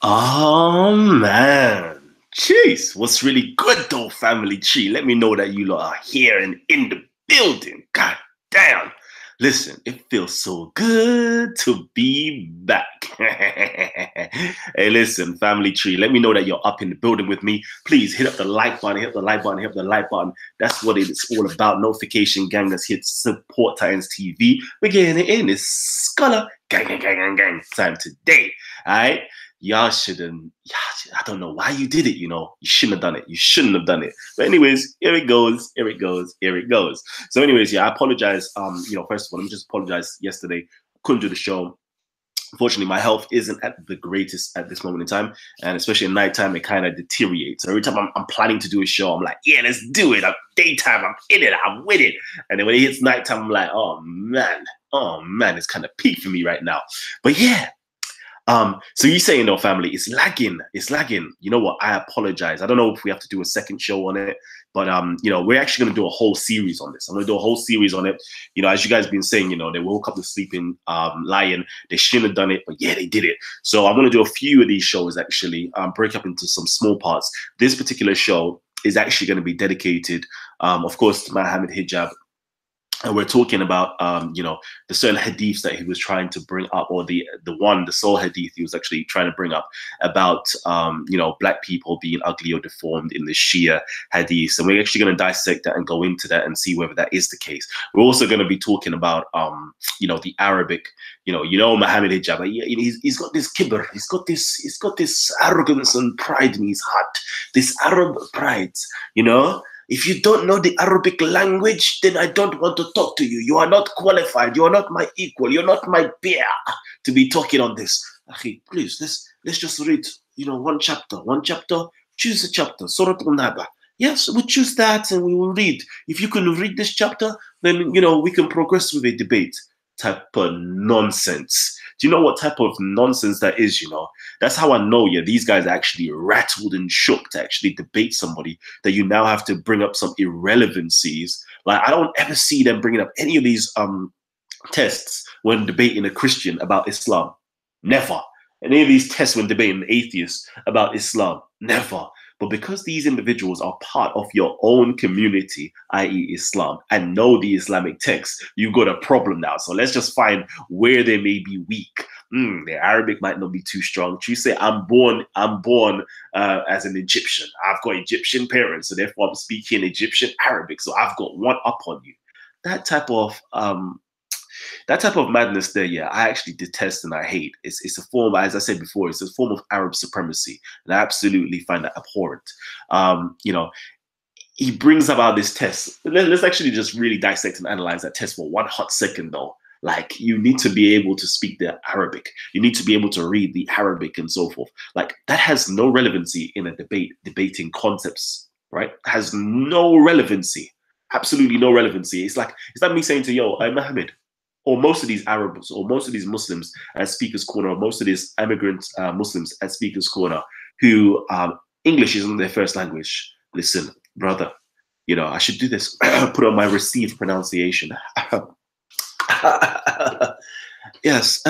Oh man. Jeez, what's really good though, family tree? Let me know that you lot are here and in the building. God damn. Listen, it feels so good to be back. Hey, listen, family tree, let me know that you're up in the building with me. Please hit up the like button, hit the like button, hit the like button. That's what it's all about. Notification gang that's here to support Titans TV. We're getting it in. It's Scholar gang, gang, gang, gang, gang time today. All right. Y'all shouldn't, I don't know why you did it, you know. You shouldn't have done it. You shouldn't have done it. But anyways, here it goes, here it goes, here it goes. So anyways, yeah, I apologize. First of all, let me just apologize yesterday. Couldn't do the show. Unfortunately, my health isn't at the greatest at this moment in time. And especially at nighttime, it kind of deteriorates. So every time I'm planning to do a show, I'm like, yeah, let's do it. I'm daytime, I'm in it, I'm with it. And then when it hits nighttime, I'm like, oh man, it's kind of peak for me right now. But yeah. So you saying though, family, it's lagging. You know what? I apologize. I don't know if we have to do a second show on it, but we're actually gonna do a whole series on this. I'm gonna do a whole series on it. You know, as you guys been saying, they woke up the sleeping lion. They shouldn't have done it, but yeah, they did it. So I'm gonna do a few of these shows actually, break up into some small parts. This particular show is actually gonna be dedicated, of course, to Mohammad Hijab. And we're talking about, the certain hadiths that he was trying to bring up, or the sole hadith he was actually trying to bring up about, black people being ugly or deformed in the Shia hadiths. And we're actually going to dissect that and go into that and see whether that is the case. We're also going to be talking about, the Arabic, Muhammad Hijab. He's got this kibr, he's got this arrogance and pride in his heart, this Arab pride, If you don't know the Arabic language, then I don't want to talk to you. You are not qualified. You are not my equal. You're not my peer to be talking on this. Akhi, please, let's just read, one chapter. Choose a chapter. Surah Al-Naba. Yes, we'll choose that and we will read. If you can read this chapter, then, we can progress with a debate. Type of nonsense. Do you know what type of nonsense that is, That's how I know, these guys are actually rattled and shook to actually debate somebody that you now have to bring up some irrelevancies. Like, I don't ever see them bringing up any of these tests when debating a Christian about Islam. Never. Any of these tests when debating an atheist about Islam. Never. But because these individuals are part of your own community, i.e. Islam, and know the Islamic text, you've got a problem now. So let's just find where they may be weak. The Arabic might not be too strong. You say, I'm born as an Egyptian. I've got Egyptian parents, so therefore I'm speaking Egyptian Arabic. So I've got one up on you. That type of madness there, I actually detest and I hate. It's a form, as I said before, it's a form of Arab supremacy, and I absolutely find that abhorrent. He brings about this test. Let's actually just really dissect and analyze that test for one hot second, though. Like, you need to be able to speak the Arabic. You need to be able to read the Arabic and so forth. Like, that has no relevancy in a debating concepts, right? It has no relevancy, absolutely no relevancy. It's like me saying to Mohammed, or most of these Arabs, or most of these Muslims at Speaker's Corner, or most of these immigrant Muslims at Speaker's Corner who English isn't their first language. Listen, brother, I should do this. Put on my received pronunciation. Yes,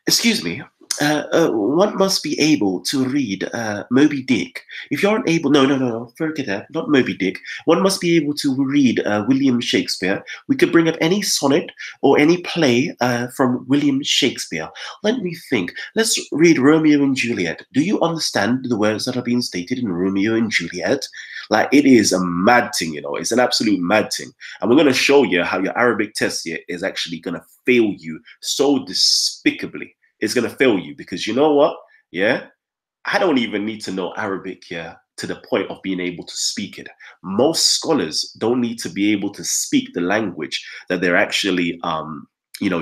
excuse me. One must be able to read Moby Dick. If you aren't able, no, forget that, not Moby Dick. One must be able to read William Shakespeare. We could bring up any sonnet or any play from William Shakespeare. Let me think. Let's read Romeo and Juliet. Do you understand the words that are being stated in Romeo and Juliet? Like, it is a mad thing, It's an absolute mad thing. And we're going to show you how your Arabic test here is actually going to fail you so despicably. It's going to fail you because you know what? Yeah, I don't even need to know Arabic here to the point of being able to speak it. Most scholars don't need to be able to speak the language that they're actually,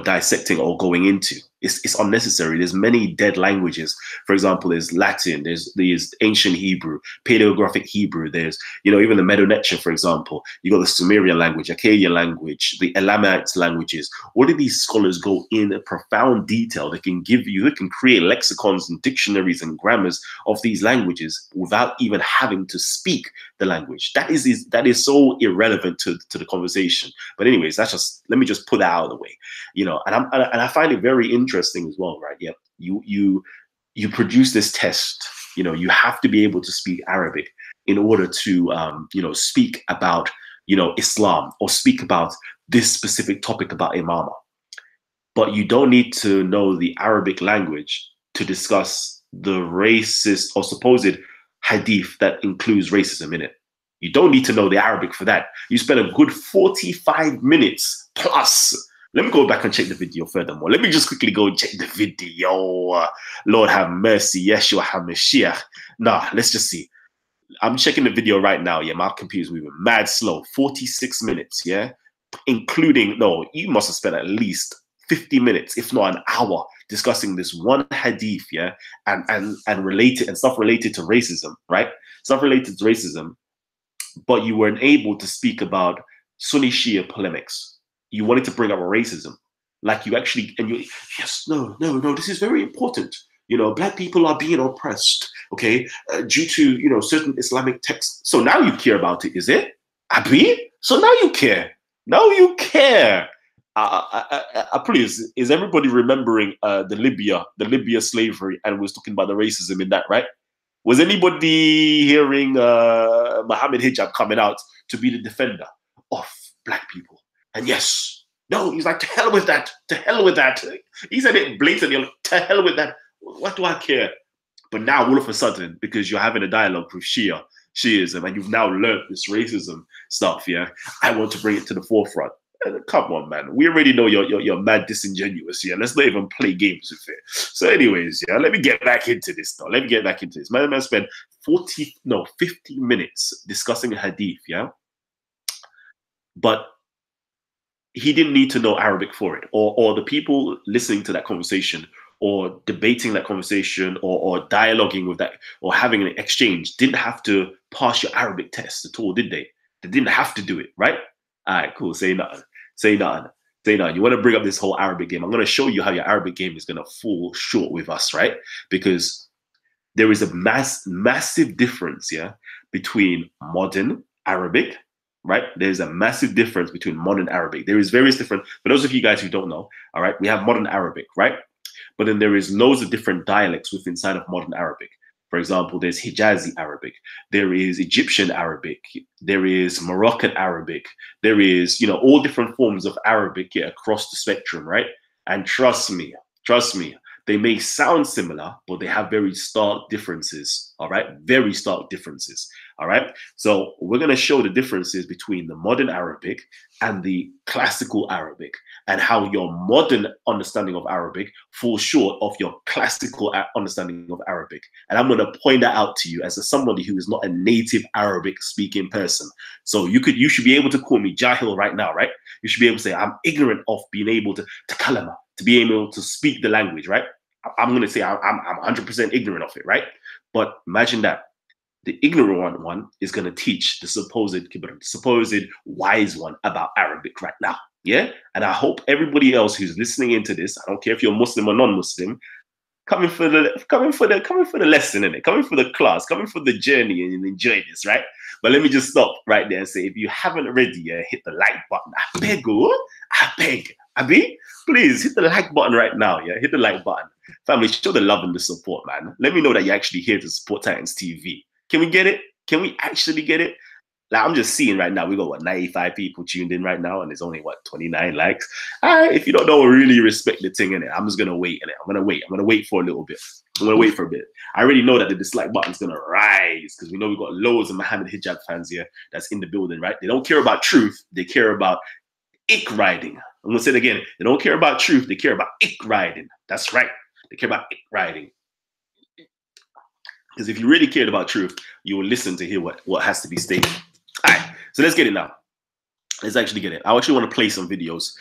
dissecting or going into. It's unnecessary. There's many dead languages. For example, there's Latin, there's ancient Hebrew, paleographic Hebrew, there's, even the Medo-Netia, for example. You got the Sumerian language, Akkadian language, the Elamite languages. All of these scholars go in a profound detail. They can create lexicons and dictionaries and grammars of these languages without even having to speak the language. That is so irrelevant to the conversation. But anyways, let me just put that out of the way. And I find it very interesting as well, right? Yeah, you you produce this test. You know, you have to be able to speak Arabic in order to, you know, speak about, you know, Islam or speak about this specific topic about imama. But you don't need to know the Arabic language to discuss the racist or supposed hadith that includes racism in it. You don't need to know the Arabic for that. You spend a good 45 minutes plus. Let me go back and check the video furthermore. Let me just quickly go and check the video. Lord have mercy. Yeshua HaMashiach. Nah, let's just see. I'm checking the video right now. Yeah, my computer's moving mad slow. 46 minutes, yeah? Including, no, you must have spent at least 50 minutes, if not an hour, discussing this one hadith, yeah? And related and stuff related to racism, right? Stuff related to racism. But you weren't able to speak about Sunni Shia polemics. You wanted to bring up racism. Like you actually, and you, yes, no, this is very important. You know, black people are being oppressed, okay, due to, you know, certain Islamic texts. So now you care about it, is it? Abi? So now you care. Now you care. Please, is everybody remembering the Libya slavery, and was talking about the racism in that, right? Was anybody hearing Mohammad Hijab coming out to be the defender of black people? And yes, no, he's like, to hell with that, to hell with that. He said it blatantly, to hell with that. What do I care? But now all of a sudden, because you're having a dialogue with Shiism, and you've now learned this racism stuff, yeah, I want to bring it to the forefront. Come on, man. We already know you're mad disingenuous. Yeah, let's not even play games with it. So, anyways, yeah, let me get back into this though. Let me get back into this. Man spent 50 minutes discussing a hadith, yeah. But he didn't need to know Arabic for it, or the people listening to that conversation, or debating that conversation, or dialoguing with that, or having an exchange, didn't have to pass your Arabic test at all, did they? They didn't have to do it, right? All right, cool. Say nothing. Say nothing. Say nothing. You want to bring up this whole Arabic game? I'm going to show you how your Arabic game is going to fall short with us, right? Because there is a massive difference, yeah, between modern Arabic, right? There's a massive difference between modern Arabic. There is various different, for those of you guys who don't know, all right, we have modern Arabic, right? But then there is loads of different dialects within inside of modern Arabic. For example, there's Hijazi Arabic, there is Egyptian Arabic, there is Moroccan Arabic, there is, you know, all different forms of Arabic, yeah, across the spectrum, right? And trust me, they may sound similar, but they have very stark differences, all right? Very stark differences, all right? So we're going to show the differences between the modern Arabic and the classical Arabic, and how your modern understanding of Arabic falls short of your classical understanding of Arabic. And I'm going to point that out to you as somebody who is not a native Arabic speaking person. So you should be able to call me Jahil right now, right? You should be able to say, I'm ignorant of being able to Kalam, to be able to speak the language, right? I'm going to say I'm 100% ignorant of it, right? But imagine that. The ignorant one is going to teach the supposed wise one about Arabic right now. Yeah. And I hope everybody else who's listening into this, I don't care if you're Muslim or non-Muslim, coming for the lesson, innit? Coming for the class, coming for the journey, and enjoy this, right? But let me just stop right there and say, if you haven't already, hit the like button. I beg. Abi, please hit the like button right now. Yeah, hit the like button. Family, show the love and the support, man. Let me know that you're actually here to support Titans TV. Can we get it? Can we actually get it? Like, I'm just seeing right now, we got what, 95 people tuned in right now, and there's only what, 29 likes. All right, if you don't know, really respect the thing in it. I'm just gonna wait in it. I'm gonna wait for a little bit. I'm gonna wait for a bit. I already know that the dislike button's gonna rise, because we know we've got loads of Mohammad Hijab fans here that's in the building, right? They don't care about truth, they care about ick riding. I'm gonna say it again. They don't care about truth, they care about ick riding. That's right. They care about ick riding. Because if you really cared about truth, you will listen to hear what has to be stated. All right, so let's get it now. Let's actually get it. I actually want to play some videos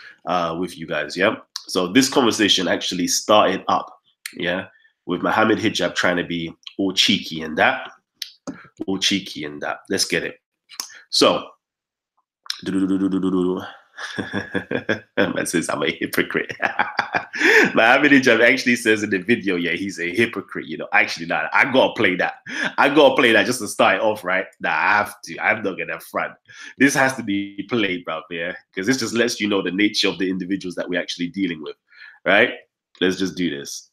with you guys, yeah? So this conversation actually started up, yeah, with Mohammad Hijab trying to be all cheeky and that. All cheeky and that. Let's get it. So, man says I'm a hypocrite. Mohammad Hijab actually says in the video, yeah, he's a hypocrite. You know, actually, nah, I gotta play that. I gotta play that just to start off, right? Nah, I have to. I'm not gonna front. This has to be played, bro, yeah, because this just lets you know the nature of the individuals that we're actually dealing with, right? Let's just do this.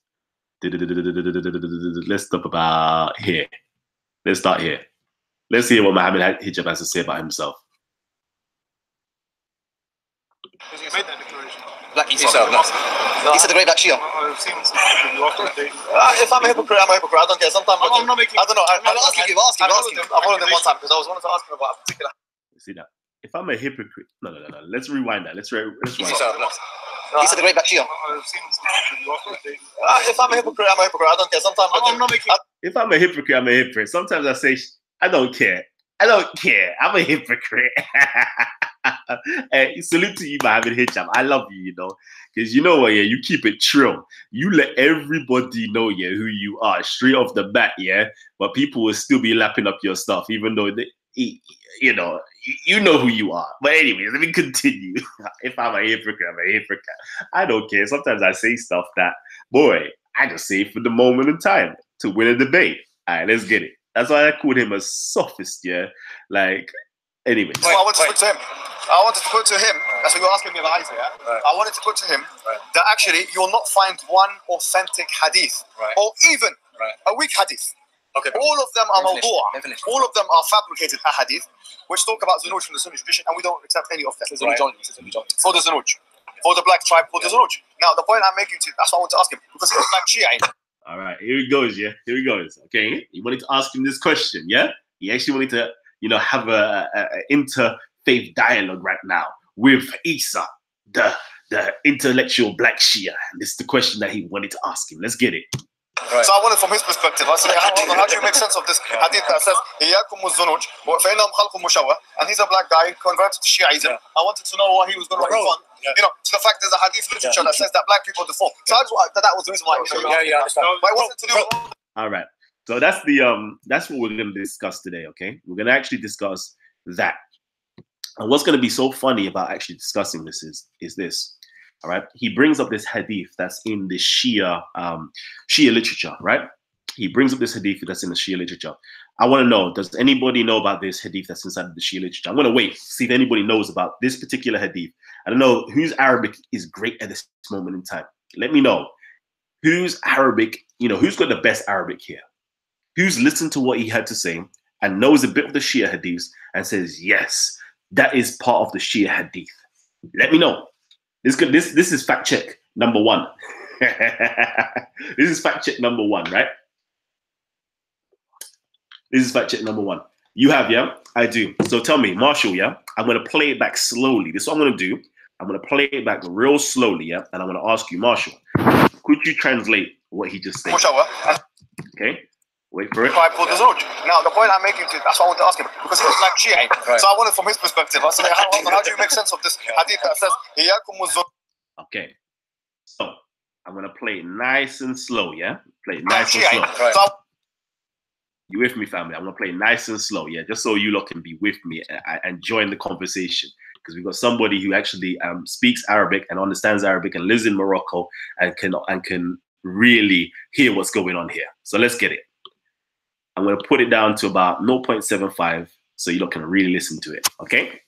Let's stop about here. Let's start here. Let's hear what Mohammad Hijab has to say about himself. He made that declaration. Black Isa. No. He said the great black Shia. I've seen some you after they. If I'm a hypocrite, I'm a hypocrite. I don't care. Sometimes I'm not making. I don't know. I'm asking him. I followed him one time because I was wanting to ask him about a particular. See that? If I'm a hypocrite, no. Let's rewind that. Let's rewind. He said the great black Shia. I've seen some you after they. If I'm a hypocrite, I'm a hypocrite. I don't care. Sometimes I'm not making. If I'm a hypocrite, I'm a hypocrite. Sometimes I say I don't care. I don't care. I'm a hypocrite. Hey, salute to you, Mohammad Hijab. I love you, you know, because you know what, yeah, you keep it true. You let everybody know, yeah, who you are straight off the bat, yeah. But people will still be lapping up your stuff, even though they, you know who you are. But anyway, let me continue. If I'm a hypocrite, I'm a hypocrite. I don't care. Sometimes I say stuff that, boy, I just say it for the moment in time to win a debate. All right, let's get it. That's why I called him a sophist, yeah. Like, anyway. So I wanted to put to him. That's what you're asking me about Isa, yeah? Right. I wanted to put to him that actually you will not find one authentic hadith or even a weak hadith. Okay. All of them are mawdu'a. All of them are fabricated ahadith, which talk about zunuj from the Sunni tradition, and we don't accept any of that. For the zunuj. For the black tribe, for the zunuj. Now, the point I'm making to that's what I want to ask him, because he's black Shia. All right, here he goes, yeah. Here he goes. Okay, he wanted to ask him this question, yeah. He actually wanted to, you know, have a interfaith dialogue right now with Isa, the intellectual black Shia. And this is the question that he wanted to ask him. Let's get it. Right. So I wanted from his perspective. I said, how do you make sense of this hadith that says, and he's a black guy converted to Shiaism. I wanted to know what he was going to respond. You know, to the fact there's a hadith literature that says that black people deform. So I just, that was the reason why. I understand. But it wasn't to do with. All right. So that's that's what we're going to discuss today. Okay, we're going to actually discuss that. And what's going to be so funny about actually discussing this is this. All right, he brings up this hadith that's in the Shia literature, right? He brings up this hadith that's in the Shia literature. I want to know, does anybody know about this hadith that's inside of the Shia literature? I'm going to wait, see if anybody knows about this particular hadith. I don't know whose Arabic is great at this moment in time. Let me know whose Arabic, you know, who's got the best Arabic here? Who's listened to what he had to say and knows a bit of the Shia hadiths and says, yes, that is part of the Shia hadith. Let me know. This is fact check number one. This is fact check number one, right? This is fact check number one. You have, yeah? I do. So tell me, Marshall, yeah? I'm going to play it back slowly. This is what I'm going to do. I'm going to play it back real slowly, yeah? And I'm going to ask you, Marshall, could you translate what he just said? Okay? Wait for it. Now, the point I'm making, that's what I want to ask him, because he's like Shia. So I wanted from his perspective. I said, how do you make sense of this hadith that says, okay. So I'm going to play it nice and slow, yeah? Play it nice and slow. So, you with me, family? I'm going to play nice and slow, yeah? Just so you lot can be with me and join the conversation. Because we've got somebody who actually speaks Arabic and understands Arabic and lives in Morocco and can really hear what's going on here. So let's get it. I'm going to put it down to about 0.75 so you lot can really listen to it, okay?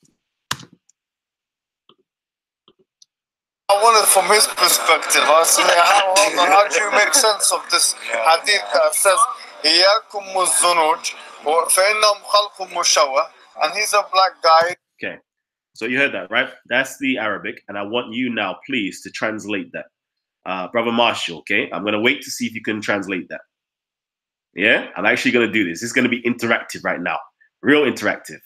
I wanted from his perspective. I said, how do you make sense of this hadith that says, and he's a black guy. Okay, so you heard that, right? That's the Arabic, and I want you now, please, to translate that. Brother Marshall, okay? I'm going to wait to see if you can translate that. Yeah, I'm actually going to do this. It's going to be interactive right now. Real interactive.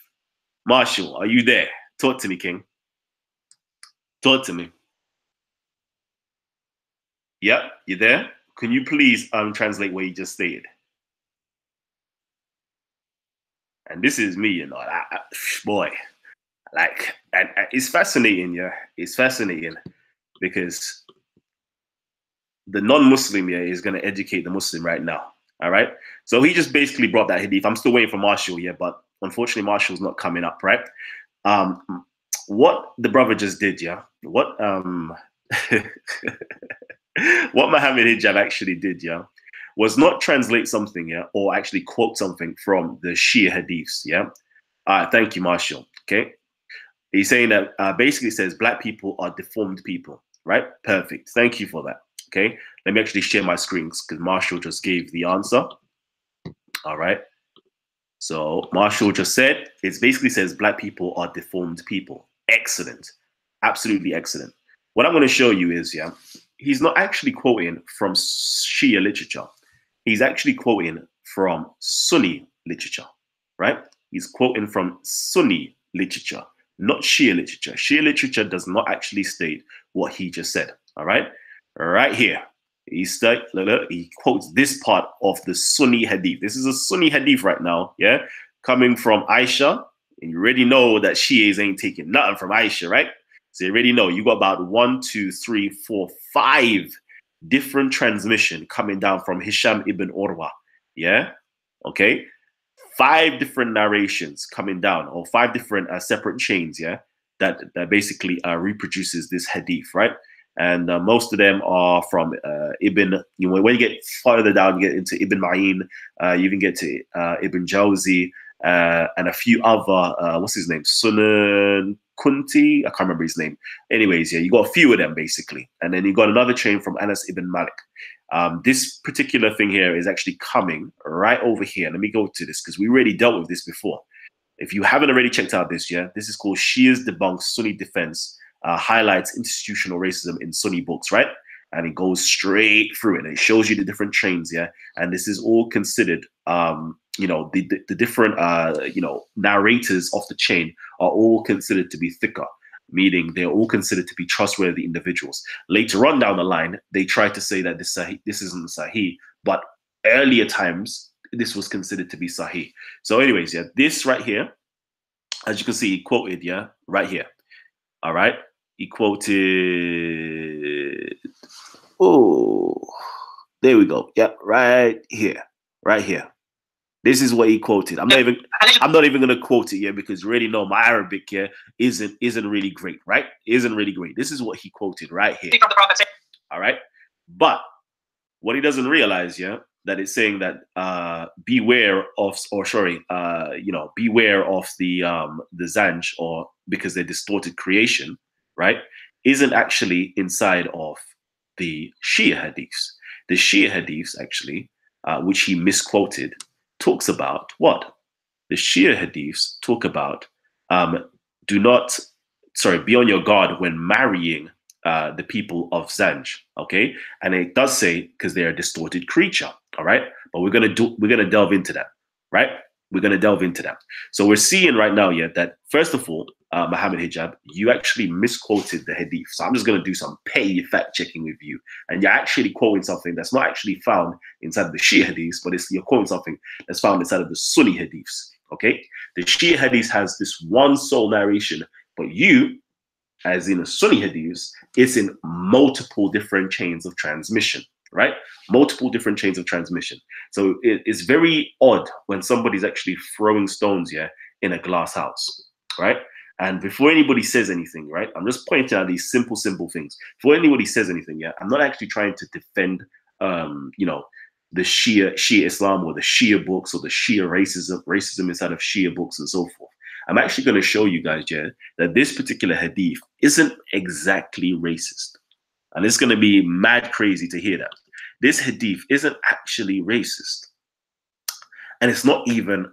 Marshall, are you there? Talk to me, King. Talk to me. Yep, you there? Can you please translate what you just stated? And this is me, you know, boy. Like, and it's fascinating, yeah. It's fascinating because the non-Muslim, yeah, is going to educate the Muslim right now. All right. So he just basically brought that hadith. I'm still waiting for Marshall, yeah, but unfortunately Marshall's not coming up, right? What the brother just did, yeah. What what Mohammad Hijab actually did, yeah, was not translate something, yeah, or actually quote something from the Shia hadiths, yeah. Thank you, Marshall. Okay. He's saying that basically says black people are deformed people, right? Perfect. Thank you for that. Okay. Let me actually share my screens because Marshall just gave the answer. All right. So Marshall just said, it basically says black people are deformed people. Excellent. Absolutely excellent. What I'm going to show you is, yeah, he's not actually quoting from Shia literature. He's actually quoting from Sunni literature, right? He's quoting from Sunni literature, not Shia literature. Shia literature does not actually state what he just said, all right? Right here. He quotes this part of the Sunni Hadith. This is a Sunni Hadith right now, yeah? Coming from Aisha. And you already know that Shias ain't taking nothing from Aisha, right? So you already know you got about 1, 2, 3, 4, 5 different transmission coming down from Hisham ibn Urwa, yeah? Okay? 5 different narrations coming down, or 5 different separate chains, yeah? That basically reproduces this Hadith, right? And most of them are from Ibn, when you get farther down, you get into Ibn Ma'in, you even get to Ibn Jawzi, and a few other, what's his name? Sunan Kunti? I can't remember his name. Anyways, yeah, you got a few of them basically. And then you got another chain from Anas ibn Malik. This particular thing here is actually coming right over here. Let me go to this because we already dealt with this before. If you haven't already checked out this, yeah, this is called Shia's Debunks Sunni Defense, highlights institutional racism in Sunni books, right? And it goes straight through it. And it shows you the different chains, yeah? And this is all considered, the different, narrators of the chain are all considered to be thicker, meaning they're all considered to be trustworthy individuals. Later on down the line, they try to say that this isn't Sahih, but earlier times, this was considered to be Sahih. So anyways, yeah, this right here, as you can see, he quoted, yeah, right here. All right. He quoted, oh, there we go. Yep, right here, right here. This is what he quoted. I'm not even gonna quote it yet because you already know my Arabic here isn't really great, right? Isn't really great. This is what he quoted right here. All right, but what he doesn't realize, yeah, that it's saying that beware of the Zanj, or because they're distorted creation, right, isn't actually inside of the Shia hadiths. The Shia hadiths actually, which he misquoted, talks about what? The Shia hadiths talk about be on your guard when marrying the people of Zanj, okay? And it does say because they're a distorted creature, all right? But we're gonna delve into that, right? We're gonna delve into that. So we're seeing right now, yeah, that first of all, Mohammad Hijab, you actually misquoted the hadith. So I'm just gonna do some petty fact checking with you, and you're actually quoting something that's not actually found inside the Shia hadiths, but you're quoting something that's found inside of the Sunni hadiths. Okay, the Shia hadiths has this one sole narration, but you, as in the Sunni hadiths, it's in multiple different chains of transmission, right? Multiple different chains of transmission. So it's very odd when somebody's actually throwing stones, yeah, in a glass house, right? And before anybody says anything, right, I'm just pointing out these simple things. Before anybody says anything, yeah, I'm not actually trying to defend, the Shia Islam or the Shia books or the Shia racism inside of Shia books and so forth. I'm actually going to show you guys, yeah, that this particular hadith isn't exactly racist. And it's going to be mad crazy to hear that. This hadith isn't actually racist. And it's not even,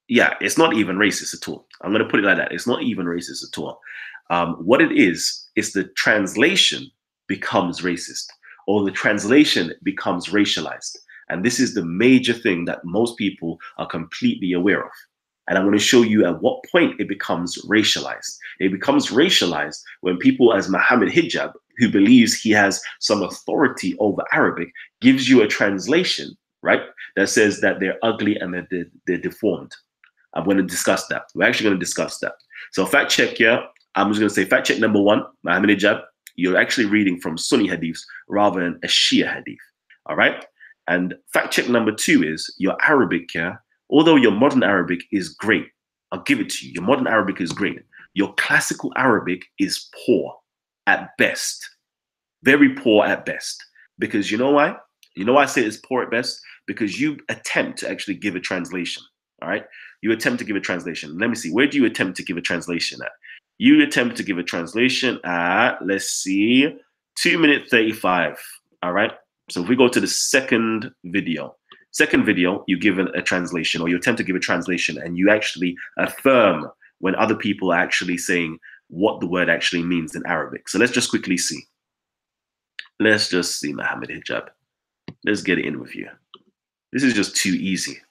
it's not even racist at all. I'm going to put it like that. It's not even racist at all. What it is the translation becomes racist, or the translation becomes racialized. And this is the major thing that most people are completely aware of. And I'm going to show you at what point it becomes racialized. It becomes racialized when people, as Mohammad Hijab, who believes he has some authority over Arabic, gives you a translation, right, that says that they're ugly and that they're deformed. I'm going to discuss that. We're actually going to discuss that. So fact check here. I'm just going to say fact check number 1, Mohammad Hijab, you're actually reading from Sunni hadiths rather than a Shia hadith. All right. And fact check number 2 is your Arabic here. Although your modern Arabic is great, I'll give it to you. Your modern Arabic is great. Your classical Arabic is poor at best. Very poor at best. Because you know why? You know why I say it's poor at best? Because you attempt to actually give a translation. All right? You attempt to give a translation. Let me see. Where do you attempt to give a translation at? You attempt to give a translation at, let's see, 2 minutes 35. All right. So if we go to the second video, you give a translation, or you attempt to give a translation, and you actually affirm when other people are actually saying what the word actually means in Arabic. So let's just quickly see. Let's just see Mohammad Hijab. Let's get it in with you. This is just too easy.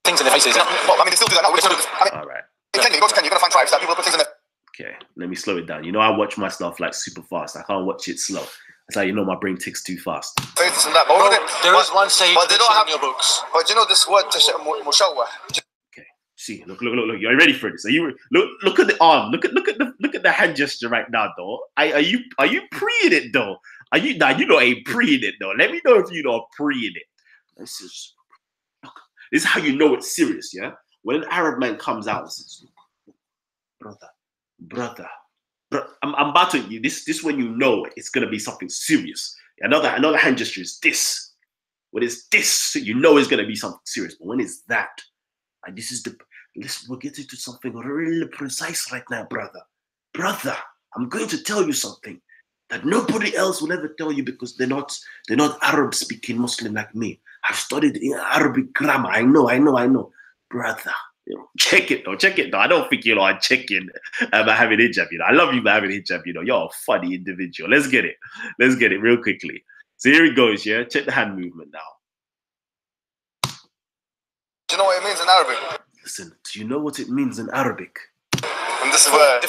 Things in their faces. I mean, they still do that now. All right. In Kenya, you go to Kenya, you're going to find tribes that people put things in their... Okay, let me slow it down. You know, I watch my stuff like super fast. I can't watch it slow. It's like, you know, my brain ticks too fast. Faces and that. But there is one saying but they don't have in your books. But you know this word, mushawwah. Okay, see, look. You're ready for this? Are you? Look at the arm. Look at the hand gesture right now, though. Are you pre-ing it though? Are you? Nah, you know, ain't pre-ing it though. Let me know if you know pre-ing it. This is how you know it's serious, yeah. When an Arab man comes out, says, brother. I'm about to you. This when you know it's gonna be something serious. Another hand gesture is this. When it's this, you know it's gonna be something serious. But when it's that, and we're getting to something really precise right now, brother. Brother, I'm going to tell you something that nobody else will ever tell you because they're not Arab speaking Muslim like me. I've studied Arabic grammar. I know. Brother. Check it though. I don't think I'm checking Mohammad Hijab. I love you, Mohammad Hijab. You're a funny individual. Let's get it real quickly. So here he goes. Yeah, check the hand movement now. Do you know what it means in Arabic? Listen, do you know what it means in Arabic? And this is where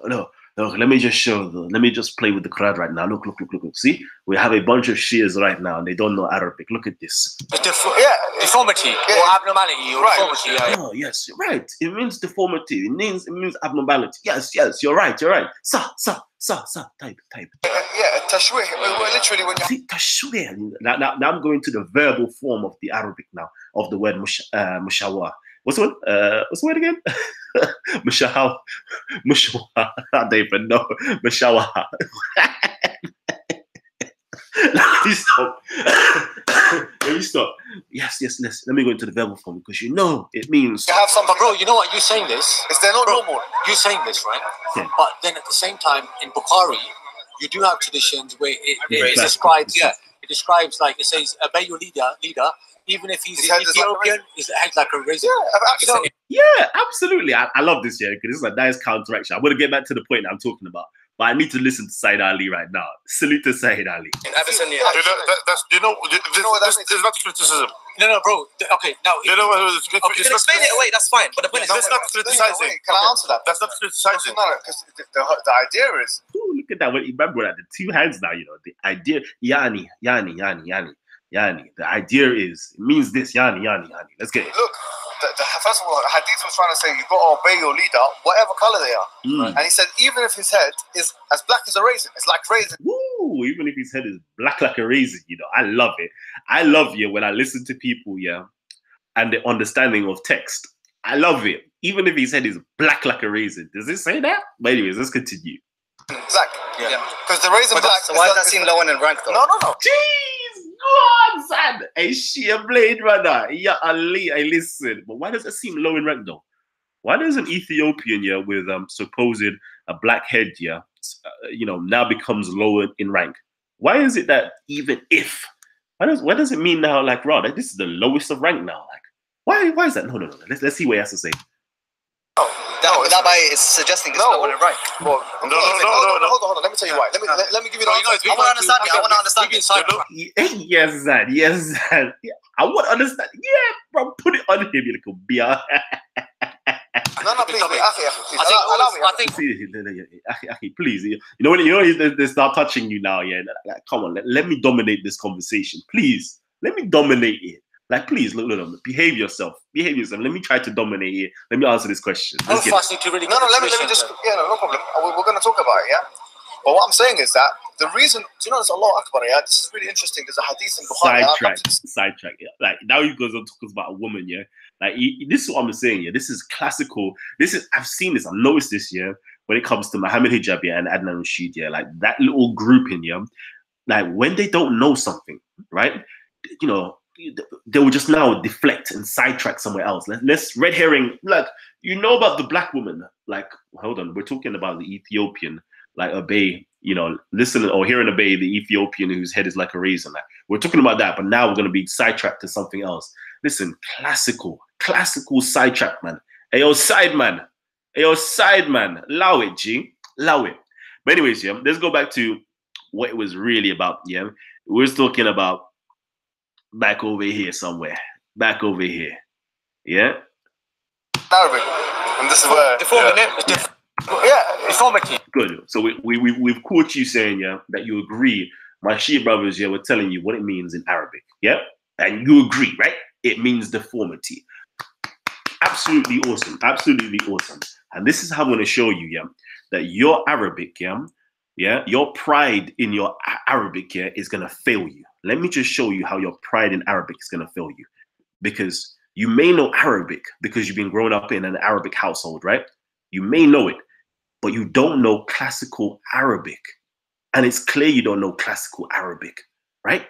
No. Look, let me just show. Let me just play with the crowd right now. Look. See, we have a bunch of Shias right now, and they don't know Arabic. Look at this. Deformity or abnormality or deformity. Yeah. Oh, yes, you're right. It means deformity. It means abnormality. Yes, you're right. Sa. Type. Yeah, tashwih. Literally, when you see tashwih. Now I'm going to the verbal form of the Arabic now of the word mushawah. What's the word again? Mushawa. I don't even know. Mushawa. Let me stop. Yes. Let me go into the verbal form because you know it means. have some. But bro, you know what? You're saying this. Is they're not normal. You're saying this, right? Yeah. But then at the same time, in Bukhari, you do have traditions where it describes. Yeah, it describes like it says, obey your leader. Even if he's Ethiopian, his head's like a razor. Yeah, absolutely. I love this, because this is a nice counteraction. I'm going to get back to the point I'm talking about, but I need to listen to Sayyid Ali right now. Salute to Sayyid Ali. There's not criticism. No, bro. Okay, now. It's explain it away, that's fine. But the point is, that's not criticizing. Can I answer that? That's not criticizing. No, because the idea is. Ooh, look at that. Remember that the two hands now, the idea, Yani. The idea is, it means this, Yani. Let's get it. Look, first of all, Hadith was trying to say you've got to obey your leader, whatever color they are. And he said, even if his head is as black as a raisin, it's like raisin. Woo! Even if his head is black like a raisin, I love it. I love when I listen to people, and the understanding of text. I love it. Even if his head is black like a raisin. Does it say that? But anyways, let's continue. Exactly. Yeah. Because the raisin black. So why does that seem low in rank though? No. Jeez! God, son! A Shia Blade Runner. Yeah, Ali, I listen. But why does it seem low in rank though? Why does an Ethiopian with supposed a black head now becomes lower in rank? Why is it that even if why does it mean now like that this is the lowest of rank now? Like why is that? No. Let's see what he has to say. That by is suggesting it's lower in rank. Well, no. Hold on. Let me tell you why. Let me give you an answer. I want to understand. Yes, Zan. Yeah, I want to understand. Yeah, bro, put it on him, you little beer. No, please. I think. Please. You know they start touching you now. Yeah, like, come on. Let me dominate this conversation, please. Let me dominate it. Like, please, look, behave yourself. Let me try to dominate it. Let me answer this question. No, let me just, no problem. We're going to talk about it, yeah? But what I'm saying is that the reason, there's a lot Akbar, yeah? This is really interesting. There's a hadith in Bukhari. Sidetrack, yeah. Like, now he goes on talking about a woman, yeah? Like, this is what I'm saying, yeah? This is classical. I've seen this, I've noticed this, yeah? When it comes to Mohammad Hijab, yeah, and Adnan Rashid, yeah? Like, that little grouping, yeah? Like, when they don't know something, right? They will just now deflect and sidetrack somewhere else. Let's red herring. Like, about the black woman. Like, hold on, we're talking about the Ethiopian like obey, you know, listen or hear and obey the Ethiopian whose head is like a raisin. Like, we're talking about that, but now we're going to be sidetracked to something else. Listen, classical sidetrack, man. Ayo, side man. Ayo, side man. Allow it, G. Allow it. But anyways, yeah, let's go back to what it was really about. Yeah, we're talking about back over here somewhere. Back over here. Yeah. Arabic, and this is where Deformity. Good. So we've caught you saying, yeah, that you agree. My Shia brothers, yeah, were telling you what it means in Arabic. Yeah, and you agree, right? It means deformity. Absolutely awesome. Absolutely awesome. And this is how I'm going to show you, yeah, that your Arabic, yeah, your pride in your Arabic, yeah, is going to fail you. Let me just show you how your pride in Arabic is going to fail you. Because you may know Arabic because you've been grown up in an Arabic household, right? You may know it, but you don't know classical Arabic. And it's clear you don't know classical Arabic, right?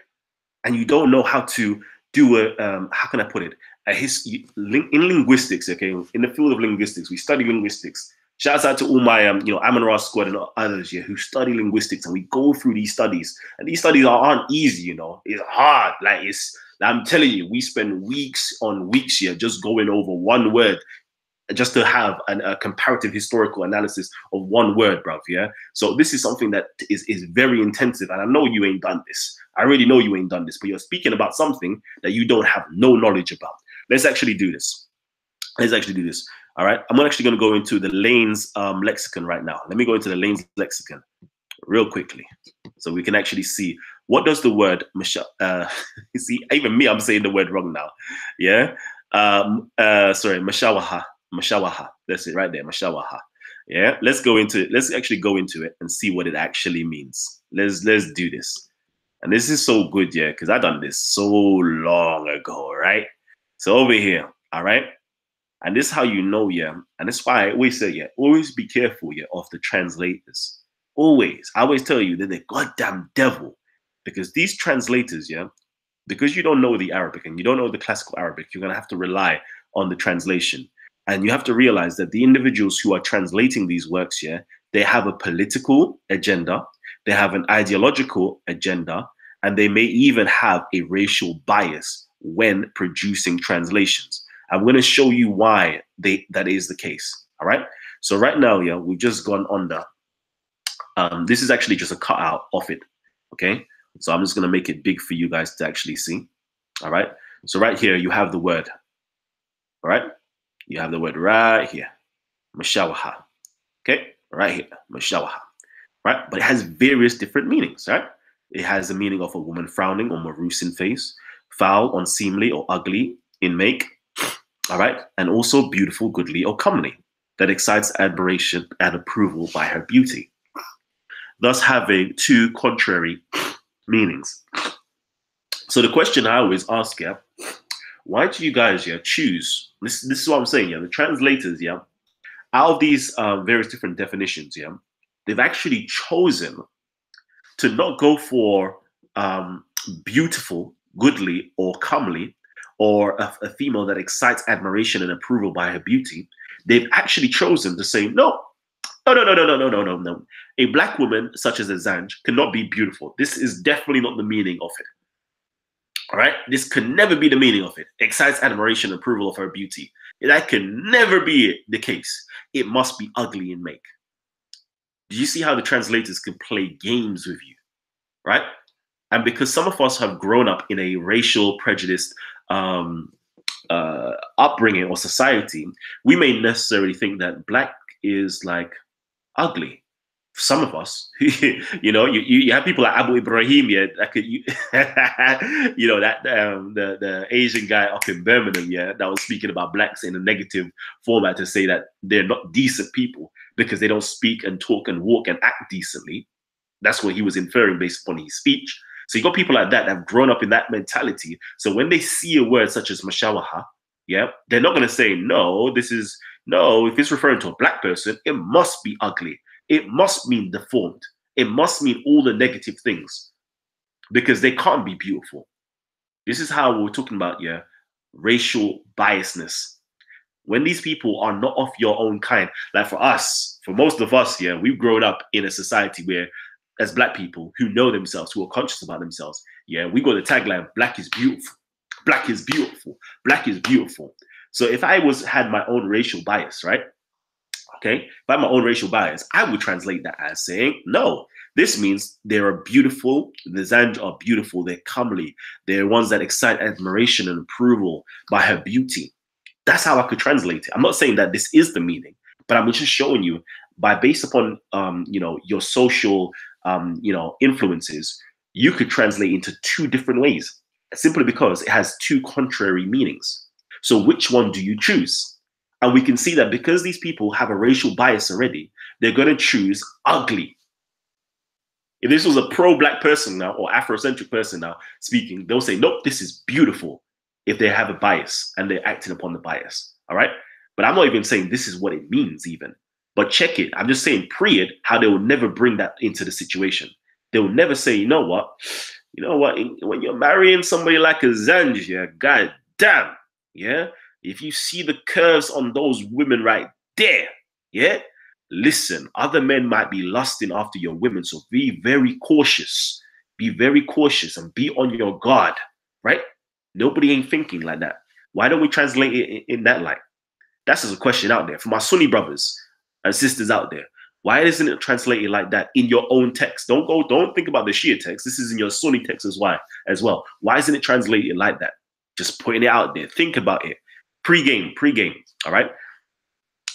And you don't know how to do a, how can I put it? In linguistics, okay? In the field of linguistics, we study linguistics. Shouts out to all my, you know, Amin Ra squad and others here who study linguistics, and we go through these studies. And these studies aren't easy, you know. It's hard. Like, I'm telling you, we spend weeks on weeks here just going over one word just to have a comparative historical analysis of one word, bruv, yeah? So this is something that is very intensive, and I know you ain't done this. I already know you ain't done this, but you're speaking about something that you don't have no knowledge about. Let's actually do this. Let's actually do this, all right? I'm actually going to go into the Lane's lexicon right now. Let me go into the Lane's lexicon real quickly so we can actually see what does the word, see, even me, I'm saying the word wrong now, yeah? Sorry, mashawaha. Mashawaha. That's it right there. Mashawaha. Yeah. Let's go into it. Let's actually go into it and see what it actually means. Let's do this. And this is so good, yeah, because I done this so long ago, right? So over here, all right. And this is how you know, yeah. And that's why I always say, yeah, always be careful, yeah, of the translators. Always. I always tell you that they're goddamn devil. Because these translators, yeah, because you don't know the Arabic and you don't know the classical Arabic, you're gonna have to rely on the translation. And you have to realize that the individuals who are translating these works here, they have a political agenda, they have an ideological agenda, and they may even have a racial bias when producing translations. I'm going to show you why that is the case. All right. So right now, yeah, we've just gone under. This is actually just a cutout of it. Okay. So I'm just going to make it big for you guys to actually see. All right. So right here, you have the word. All right. You have the word right here, mashawaha. Okay, right here, mashawaha. Right, but it has various different meanings. Right, it has the meaning of a woman frowning or morose in face, foul, unseemly, or ugly in make. All right, and also beautiful, goodly, or comely, that excites admiration and approval by her beauty, thus having two contrary meanings. So the question I always ask, yeah, why do you guys, yeah, choose? This is what I'm saying, yeah. The translators, yeah, out of these various different definitions, yeah, they've actually chosen to not go for beautiful, goodly, or comely, or a female that excites admiration and approval by her beauty. They've actually chosen to say no. A black woman such as a Zanj cannot be beautiful. This is definitely not the meaning of it. All right, this could never be the meaning of it. Excites admiration and approval of her beauty. That can never be the case. It must be ugly in make. Do you see how the translators can play games with you, right? And because some of us have grown up in a racial prejudiced upbringing or society, we may necessarily think that black is like ugly. Some of us, you know, you have people like Abu Ibrahim, yeah, that could, you know, that the Asian guy up in Birmingham, yeah, that was speaking about blacks in a negative format to say that they're not decent people because they don't speak and talk and walk and act decently. That's what he was inferring based upon his speech. So you got people like that have grown up in that mentality. So when they see a word such as mashawaha, yeah, they're not going to say, no, if it's referring to a black person, it must be ugly. It must mean deformed. It must mean all the negative things because they can't be beautiful. This is how we're talking about, yeah, racial biasness. when these people are not of your own kind, like for us, for most of us, yeah, we've grown up in a society where, as black people who know themselves, who are conscious about themselves, yeah, we got the tagline, black is beautiful, black is beautiful, black is beautiful. So if I had my own racial bias, right? Okay, if I had my own racial bias, I would translate that as saying, no, this means they are beautiful, the Zanj are beautiful, they're comely, they're ones that excite admiration and approval by her beauty. That's how I could translate it. I'm not saying that this is the meaning, but I'm just showing you based upon your social influences, you could translate into two different ways, simply because it has two contrary meanings. So which one do you choose? And we can see that because these people have a racial bias already, they're going to choose ugly. If this was a pro-black person now or Afrocentric person now speaking, they'll say, nope, this is beautiful, if they have a bias and they're acting upon the bias. All right. But I'm not even saying this is what it means even. But check it. I'm just saying, period, how they will never bring that into the situation. They will never say, you know what, when you're marrying somebody like a Zanj, yeah, god damn, yeah, if you see the curves on those women right there, yeah, listen, other men might be lusting after your women, so be very cautious. Be very cautious and be on your guard, right? Nobody ain't thinking like that. Why don't we translate it in that light? That's just a question out there for my Sunni brothers and sisters out there. Why isn't it translated like that in your own text? Don't think about the Shia text. This is in your Sunni text as well. Why isn't it translated like that? Just putting it out there. Think about it. Pre-game. All right.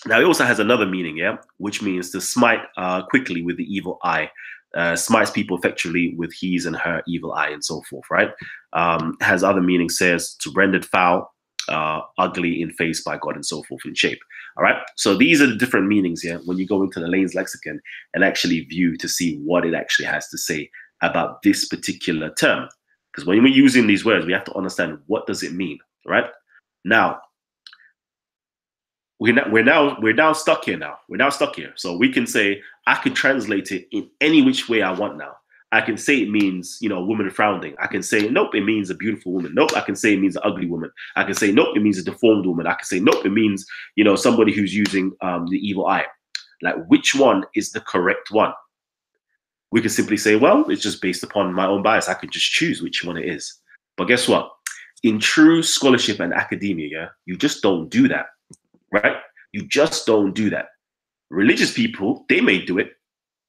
Now, it also has another meaning, yeah, which means to smite quickly with the evil eye, smites people effectually with his and her evil eye, and so forth, right? Has other meanings, says to rendered foul, ugly in face by God, and so forth in shape. All right. So these are the different meanings, yeah, when you go into the Lane's lexicon and actually view to see what it actually has to say about this particular term. Because when we're using these words, we have to understand what does it mean, right? Now, we're now stuck here now. We're now stuck here. So we can say, I can translate it in any which way I want now. I can say it means, a woman frowning. I can say, nope, it means a beautiful woman. Nope, I can say it means an ugly woman. I can say, nope, it means a deformed woman. I can say, nope, it means, somebody who's using the evil eye. Like, which one is the correct one? We can simply say, well, it's just based upon my own bias. I could just choose which one it is. But guess what? In true scholarship and academia, yeah, you just don't do that. Right? You just don't do that. Religious people, they may do it.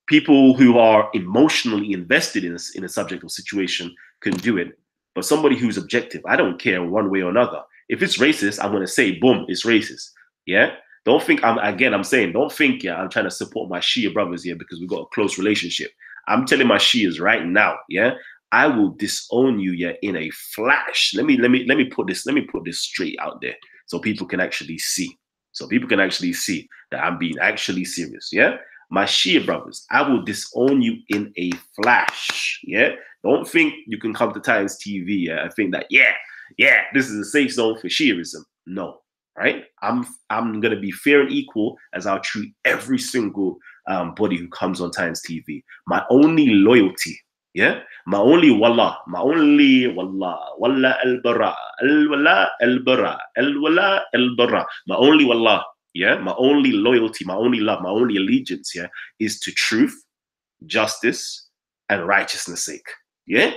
People who are emotionally invested in a subject or situation can do it. But somebody who's objective, I don't care one way or another. If it's racist, I'm going to say, boom, it's racist. Yeah? Don't think, don't think, yeah, I'm trying to support my Shia brothers here because we've got a close relationship. I'm telling my Shias right now, yeah, I will disown you, yeah, in a flash. Let me put this straight out there so people can actually see. So people can actually see that I'm being actually serious, yeah? My Shia brothers, I will disown you in a flash, yeah? Don't think you can come to Titans TV, yeah, and think that, yeah, this is a safe zone for Shiaism. No, right? I'm going to be fair and equal as I'll treat every single body who comes on Titans TV. My only loyalty, yeah, my only wallah al-bara, al-wala al-bara, al-wala al-bara. My only wallah, yeah, my only loyalty, my only love, my only allegiance, yeah, is to truth, justice, and righteousness' sake. Yeah,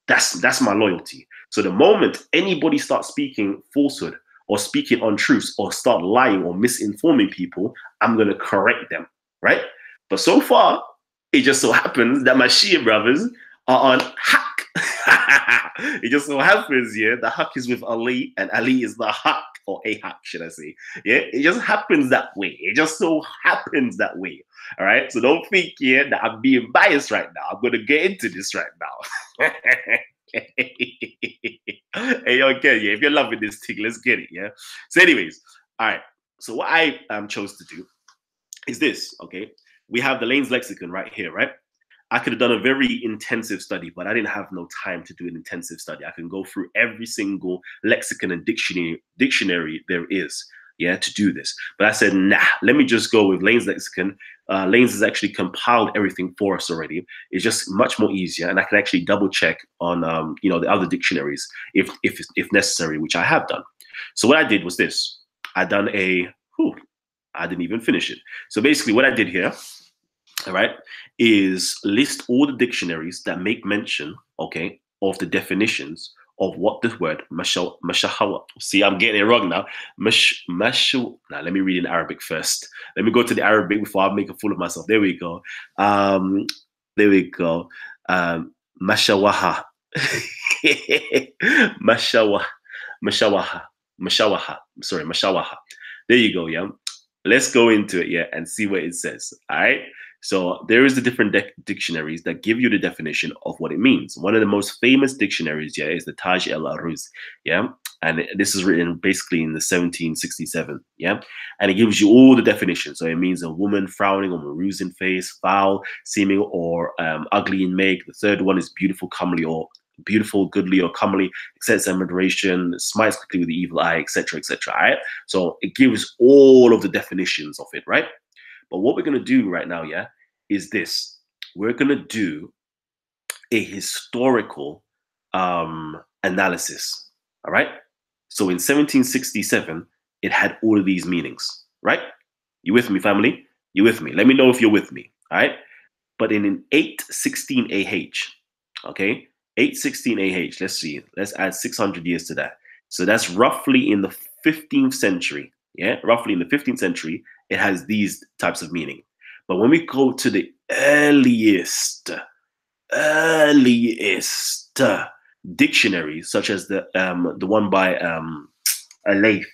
that's my loyalty. So the moment anybody starts speaking falsehood or speaking untruths or start lying or misinforming people, I'm gonna correct them, right? But so far, it just so happens that my Shia brothers are on haq. It just so happens, yeah, the haq is with Ali and Ali is the haq, or a haq, should I say. Yeah, it just happens that way. It just so happens that way. All right, so don't think, yeah, that I'm being biased right now. I'm going to get into this right now. Hey, okay, yeah, if you're loving this thing, let's get it, yeah? So anyways, all right, so what I chose to do is this, okay? We have the Lane's lexicon right here, right? I could have done a very intensive study, but I didn't have no time to do an intensive study. I can go through every single lexicon and dictionary there is, yeah, to do this. But I said, nah, let me just go with Lane's lexicon. Lane's has actually compiled everything for us already. It's just much more easier, and I can actually double check on, the other dictionaries if necessary, which I have done. So what I did was this. I done a, I didn't even finish it. So basically what I did here, all right, is list all the dictionaries that make mention, okay, of the definitions of what the word mashahawa. See, I'm getting it wrong now. Now, let me read in Arabic first. Let me go to the Arabic before I make a fool of myself. There we go. There we go. Mashawaha. Mashawaha. Sorry, mashawaha. There you go, yeah. Let's go into it, yeah, and see what it says. All right. So there is the different dictionaries that give you the definition of what it means. One of the most famous dictionaries, yeah, is the Taj el-Aruz, yeah, and this is written basically in the 1767, yeah, and it gives you all the definitions. So it means a woman frowning or perusing face, foul, seeming, or ugly in make. The third one is beautiful, comely, or beautiful, goodly, or comely, except admiration, smites quickly with the evil eye, etc., etc. Right? So it gives all of the definitions of it, right? But what we're going to do right now, yeah, is this. We're going to do a historical analysis, all right? So in 1767, it had all of these meanings, right? You with me, family? You with me? Let me know if you're with me, all right? But in 816 AH, okay? 816 AH, let's see. Let's add 600 years to that. So that's roughly in the 15th century, yeah? Roughly in the 15th century, it has these types of meaning. But when we go to the earliest dictionaries, such as the one by Layth,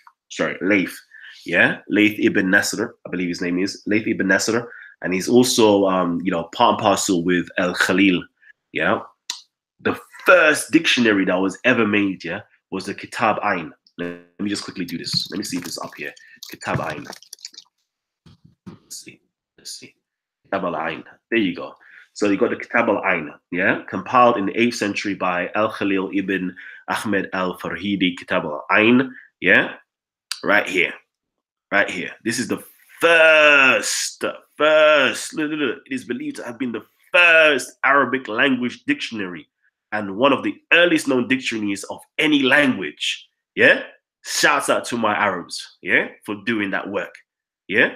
yeah, Layth ibn Nasr, I believe his name is Layth ibn Nasr, and he's also part and parcel with Al-Khalil, yeah. The first dictionary that was ever made, yeah, was the Kitab Ain. Let me just quickly do this. Let me see if it's up here. Kitab Ain. Let's see. Kitab al-Ain. There you go. So you got the Kitab al-Ain, yeah, compiled in the 8th century by Al-Khalil ibn Ahmed al-Farhidi. Kitab al-Ain, yeah, right here. This is the first. It is believed to have been the first Arabic language dictionary and one of the earliest known dictionaries of any language. Yeah, shouts out to my Arabs, yeah, for doing that work. Yeah,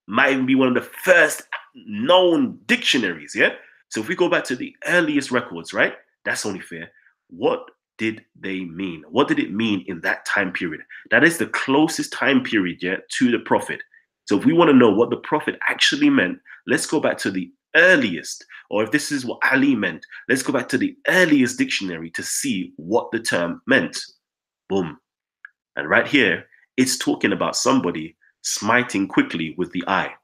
might even be one of the first known dictionaries. Yeah, so if we go back to the earliest records, right, that's only fair. What did they mean? What did it mean in that time period? That is the closest time period, yeah, to the Prophet. So if we want to know what the Prophet actually meant, let's go back to the earliest, or if this is what Ali meant, let's go back to the earliest dictionary to see what the term meant. Boom. And right here, it's talking about somebody smiting quickly with the eye.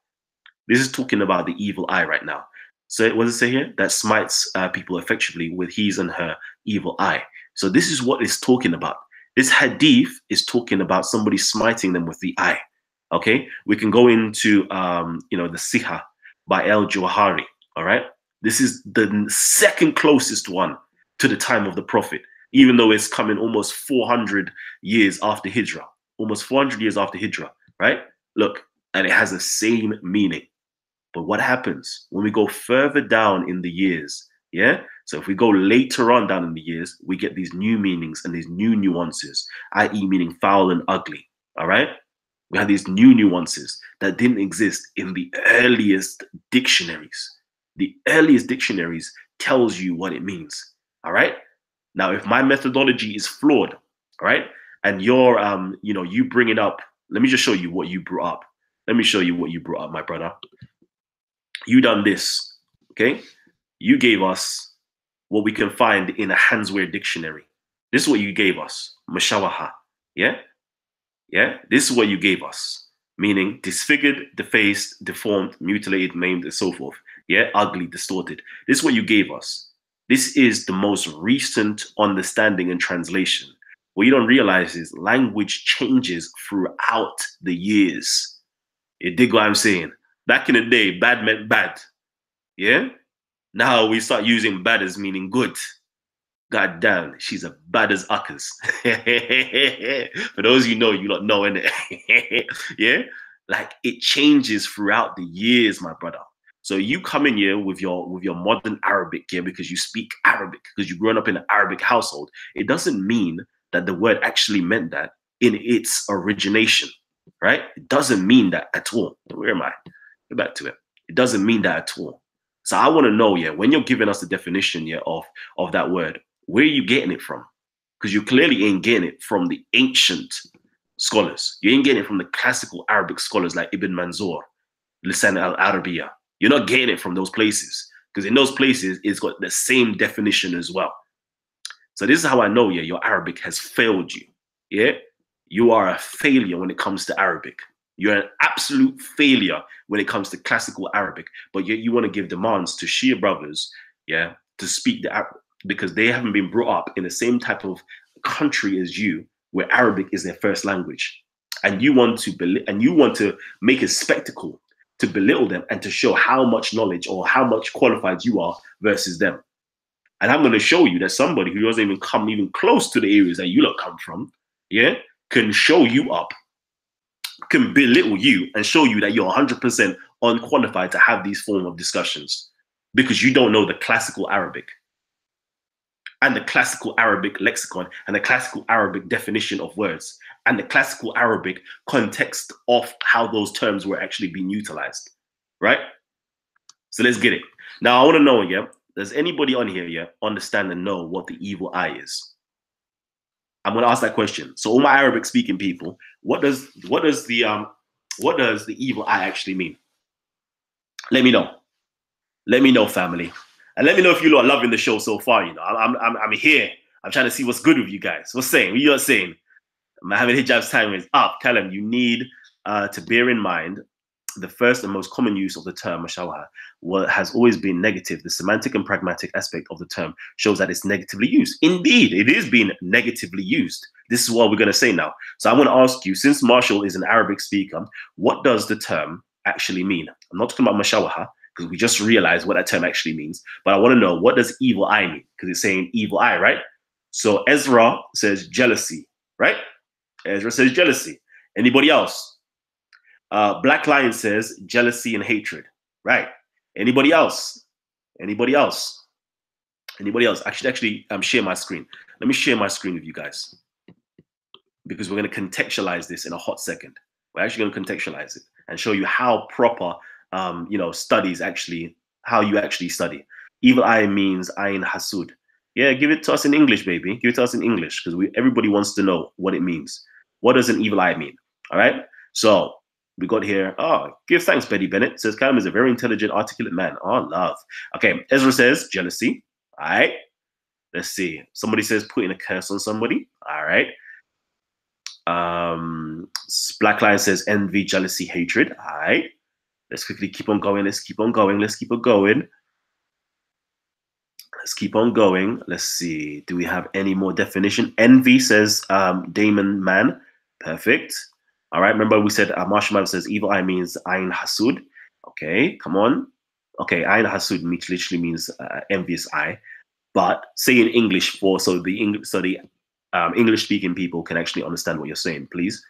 This is talking about the evil eye right now. So what does it say here? That smites people effectively with his and her evil eye. So this is what it's talking about. This hadith is talking about somebody smiting them with the eye. Okay, we can go into the Siha by al-Jawhari. All right, this is the second closest one to the time of the Prophet, even though it's coming almost 400 years after Hijrah. Almost 400 years after Hijrah, right? Look, and it has the same meaning. But what happens when we go further down in the years? Yeah, so if we go later on down in the years, we get these new meanings and these new nuances, i.e. meaning foul and ugly. All right. We have these new nuances that didn't exist in the earliest dictionaries. The earliest dictionaries tells you what it means. All right. Now, if my methodology is flawed, all right, and you're, you bring it up, let me just show you what you brought up. Let me show you what you brought up, my brother. You done this, okay? You gave us what we can find in a Hansware dictionary. This is what you gave us, mashawaha, yeah? Yeah, this is what you gave us, meaning disfigured, defaced, deformed, mutilated, maimed, and so forth. Yeah, ugly, distorted. This is what you gave us. This is the most recent understanding and translation. What you don't realize is language changes throughout the years. You dig what I'm saying? Back in the day, bad meant bad. Yeah? Now we start using bad as meaning good. God damn, she's as bad as uckers. For those you know, you don't know, innit? Yeah? Like it changes throughout the years, my brother. So you come in here with your modern Arabic here because you speak Arabic, because you've grown up in an Arabic household. It doesn't mean that the word actually meant that. in its origination, right? It doesn't mean that at all. Where am I? Go back to it. It doesn't mean that at all. So I want to know, yeah, when you're giving us the definition, yeah, of that word, where are you getting it from? Because you clearly ain't getting it from the ancient scholars. You ain't getting it from the classical Arabic scholars like Ibn Manzur, Lisan al-Arabiya. You're not getting it from those places, because in those places, it's got the same definition as well. So this is how I know, yeah, your Arabic has failed you. Yeah, you are a failure when it comes to Arabic. You're an absolute failure when it comes to classical Arabic. But yet you want to give demands to Shia brothers, yeah, to speak the Arabic, because they haven't been brought up in the same type of country as you, where Arabic is their first language. And you want to make a spectacle to belittle them and to show how much knowledge or how much qualified you are versus them. And I'm going to show you that somebody who doesn't even come even close to the areas that you lot come from, yeah, can show you up, can belittle you and show you that you're 100% unqualified to have these form of discussions because you don't know the classical Arabic and the classical Arabic lexicon and the classical Arabic definition of words and the classical Arabic context of how those terms were actually being utilized, right? So let's get it. Now I want to know, yeah, does anybody on here, yeah, understand and know what the evil eye is? I'm going to ask that question. So all my Arabic speaking people, what does the evil eye actually mean? Let me know. Let me know, family. And let me know if you lot are loving the show so far. You know, I'm here. I'm trying to see what's good with you guys. What's saying? What you are saying? Mohammad Hijab's time is up. Kalam, you need to bear in mind the first and most common use of the term mashawaha has always been negative. The semantic and pragmatic aspect of the term shows that it's negatively used. Indeed, it is being negatively used. This is what we're going to say now. So I want to ask you, since Marshall is an Arabic speaker, what does the term actually mean? I'm not talking about mashawaha, because we just realized what that term actually means. But I want to know, what does evil eye mean? Because it's saying evil eye, right? So Ezra says jealousy, right? Ezra says jealousy. Anybody else? Black Lion says jealousy and hatred, right? Anybody else? Anybody else? Anybody else? I should actually share my screen. Let me share my screen with you guys, because we're going to contextualize this in a hot second. We're actually going to contextualize it and show you how proper, studies actually, how you actually study. Evil eye means ayn hasud. Yeah, give it to us in English, baby. Give it to us in English, because everybody wants to know what it means. What does an evil eye mean? All right. So we got here. Oh, give thanks, Betty Bennett. Says Kalam is a very intelligent, articulate man. Oh, love. Okay. Ezra says jealousy. All right. Let's see. Somebody says putting a curse on somebody. All right. Black Lion says envy, jealousy, hatred. All right. Let's quickly keep on going. Let's keep on going. Let's keep on going. Let's keep on going. Let's see. Do we have any more definition? Envy, says Damon Man. Perfect. All right. Remember we said Marshall says evil eye means ayn hasud. Okay. Come on. Okay. Ayn hasud literally means envious eye. But say in English so the English speaking people can actually understand what you're saying, please.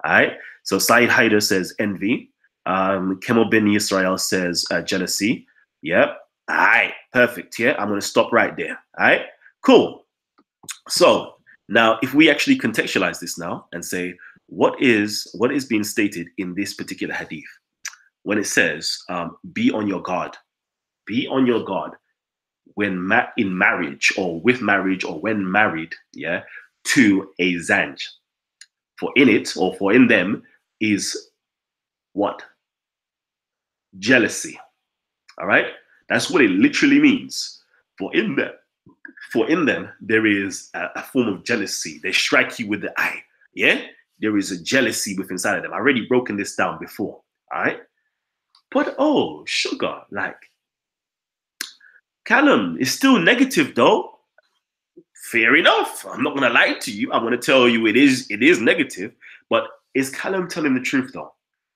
All right. So Saeed Haider says envy. Kemal bin Yisrael says jealousy. Yep. All right. Perfect. Yeah. I'm going to stop right there. All right. Cool. So now if we actually contextualize this now and say, what is being stated in this particular hadith when it says, be on your guard. Be on your guard when in marriage or with marriage or when married, yeah, to a zanj. For in it or for in them is what? Jealousy. All right? That's what it literally means. For in them there is a form of jealousy. They strike you with the eye. Yeah? There is a jealousy within inside of them. I've already broken this down before. All right? But oh, sugar, like Kalam is still negative though. Fair enough. I'm not gonna lie to you. I'm gonna tell you it is negative. But is Kalam telling the truth though?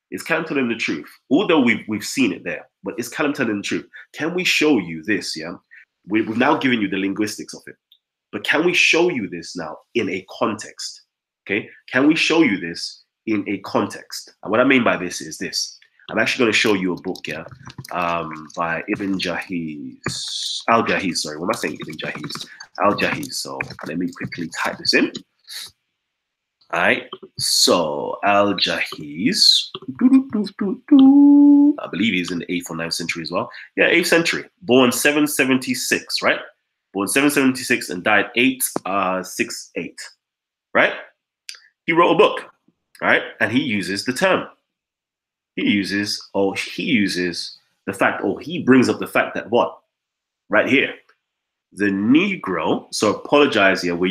Is Kalam telling the truth? Although we've seen it there, but is Kalam telling the truth? Can we show you this? Yeah, we've now given you the linguistics of it, but can we show you this now in a context? Okay, can we show you this in a context? And what I mean by this is this. I'm actually going to show you a book, yeah, by Ibn Jahiz, Al-Jahiz, sorry, what am I saying? Ibn Jahiz, Al-Jahiz. So let me quickly type this in. All right. So Al-Jahiz, I believe he's in the 8th or 9th century as well. Yeah, 8th century. Born 776, right? Born 776 and died 868, right? He wrote a book, right? And he uses the term. He brings up the fact that what? Right here. The Negro, so apologize here, where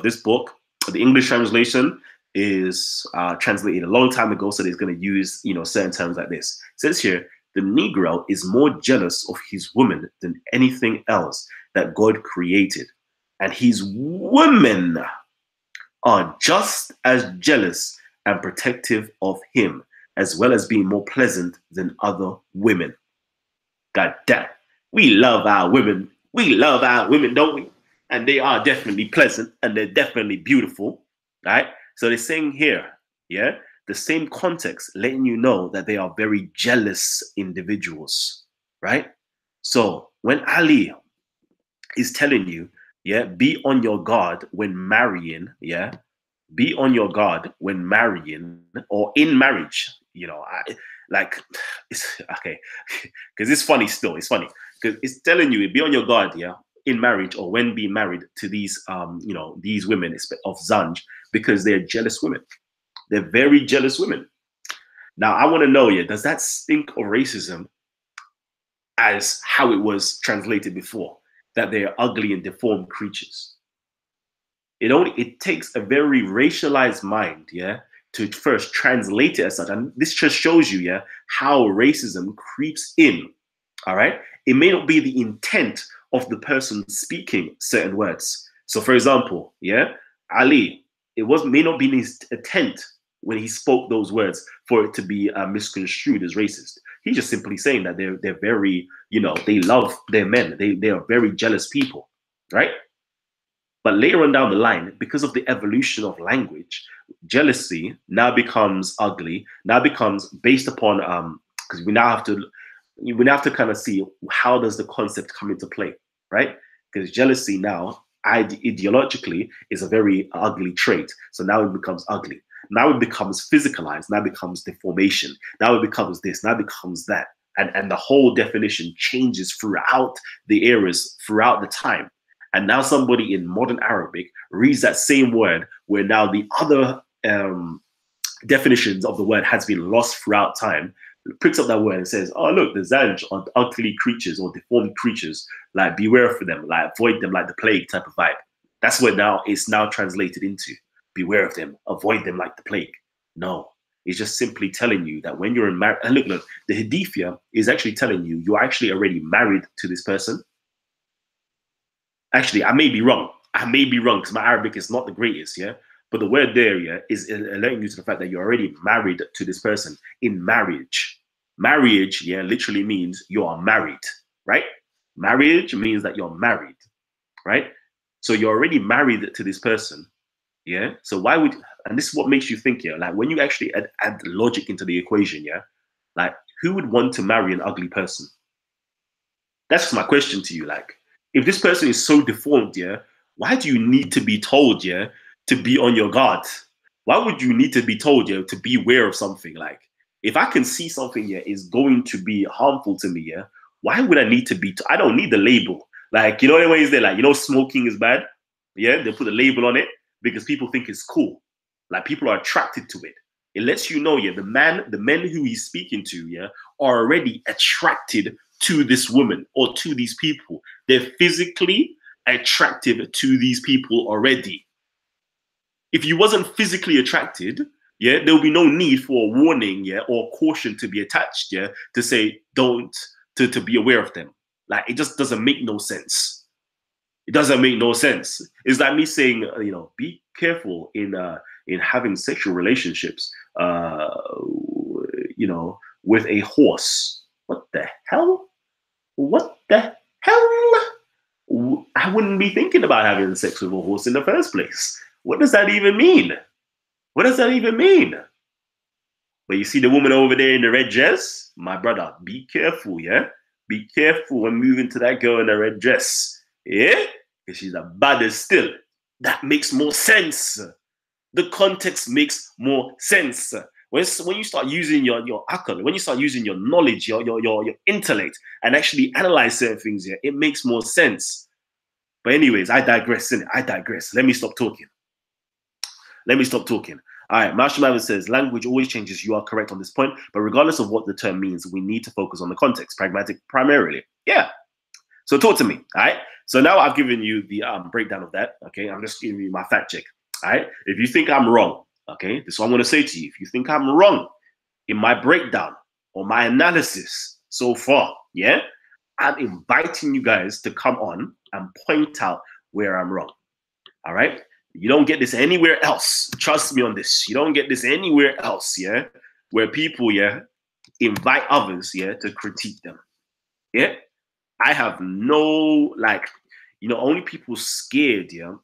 this book, the English translation is translated a long time ago, so they're going to use, certain terms like this. It says here, the Negro is more jealous of his woman than anything else that God created. And his women are just as jealous and protective of him, as well as being more pleasant than other women. God damn. We love our women. We love our women, don't we? And they are definitely pleasant and they're definitely beautiful, right? So they're saying here, yeah, the same context, letting you know that they are very jealous individuals, right? So when Ali is telling you, yeah, be on your guard when marrying, yeah, be on your guard when marrying or in marriage, it's okay, because it's funny still, it's funny, because it's telling you, be on your guard, yeah, in marriage or when being married to these, these women of Zanj, because they're jealous women. They're very jealous women. Now, I want to know, yeah, does that stink of racism as how it was translated before, that they're ugly and deformed creatures? It takes a very racialized mind, yeah, to first translate it as such. And this just shows you, yeah, how racism creeps in, all right? It may not be the intent of the person speaking certain words. So for example, yeah, Ali, may not be his intent when he spoke those words for it to be misconstrued as racist. He's just simply saying that they're very, they love their men. They are very jealous people, right? But later on down the line, because of the evolution of language, jealousy now becomes ugly, now becomes based upon, because we now have to kind of see how does the concept come into play, right? Because jealousy now, ideologically, is a very ugly trait. So now it becomes ugly. Now it becomes physicalized, now it becomes deformation, now it becomes this, now it becomes that. And the whole definition changes throughout the eras, throughout the time. And now somebody in modern Arabic reads that same word where now the other definitions of the word has been lost throughout time, picks up that word and says, oh, look, the Zanj are ugly creatures or deformed creatures, like beware for them, like avoid them like the plague type of vibe. That's what now it's now translated into. Beware of them, avoid them like the plague. No, it's just simply telling you that when you're in marriage, and look, the Hadith is actually telling you you're actually already married to this person. Actually, I may be wrong. I may be wrong because my Arabic is not the greatest, yeah? But the word there, yeah, is alerting you to the fact that you're already married to this person in marriage. Marriage, yeah, literally means you are married, right? Marriage means that you're married, right? So you're already married to this person, yeah? So why would, and this is what makes you think, yeah, like when you actually add logic into the equation, yeah? Like who would want to marry an ugly person? That's just my question to you, like, if this person is so deformed, yeah, why do you need to be told, yeah, to be on your guard? Why would you need to be told, yeah, to beware of something? Like, if I can see something, yeah, is going to be harmful to me, yeah, why would I need to be? I don't need the label. Like, you know, the ways they're like, smoking is bad. Yeah, they put a label on it because people think it's cool. Like, people are attracted to it. It lets you know, yeah, the men who he's speaking to, yeah, are already attracted to this woman or to these people. They're physically attractive to these people already. If you wasn't physically attracted, yeah, there'll be no need for a warning, yeah, or caution to be attached, yeah, to say to be aware of them. Like, it just doesn't make no sense. It doesn't make no sense. It's like me saying, be careful in having sexual relationships, with a horse. What the hell? What the hell? I wouldn't be thinking about having sex with a horse in the first place. What does that even mean? What does that even mean? But you see the woman over there in the red dress? My brother, be careful, yeah? Be careful when moving to that girl in the red dress, yeah? Because she's a baddest still. That makes more sense. The context makes more sense. When you start using your akal, when you start using your knowledge, your intellect, and actually analyze certain things here, it makes more sense. But anyways, I digress, innit? I digress. Let me stop talking. All right, Marshall Maven says, language always changes. You are correct on this point, but regardless of what the term means, we need to focus on the context, pragmatic primarily. Yeah. So talk to me, all right? So now I've given you the breakdown of that, okay? I'm just giving you my fact check, all right? If you think I'm wrong, okay, this is what I'm going to say to you. If you think I'm wrong in my breakdown or my analysis so far, yeah, I'm inviting you guys to come on and point out where I'm wrong, all right? You don't get this anywhere else. Trust me on this. You don't get this anywhere else, yeah, where people, yeah, invite others, yeah, to critique them, yeah? I have no, like, you know, only people scared, yeah,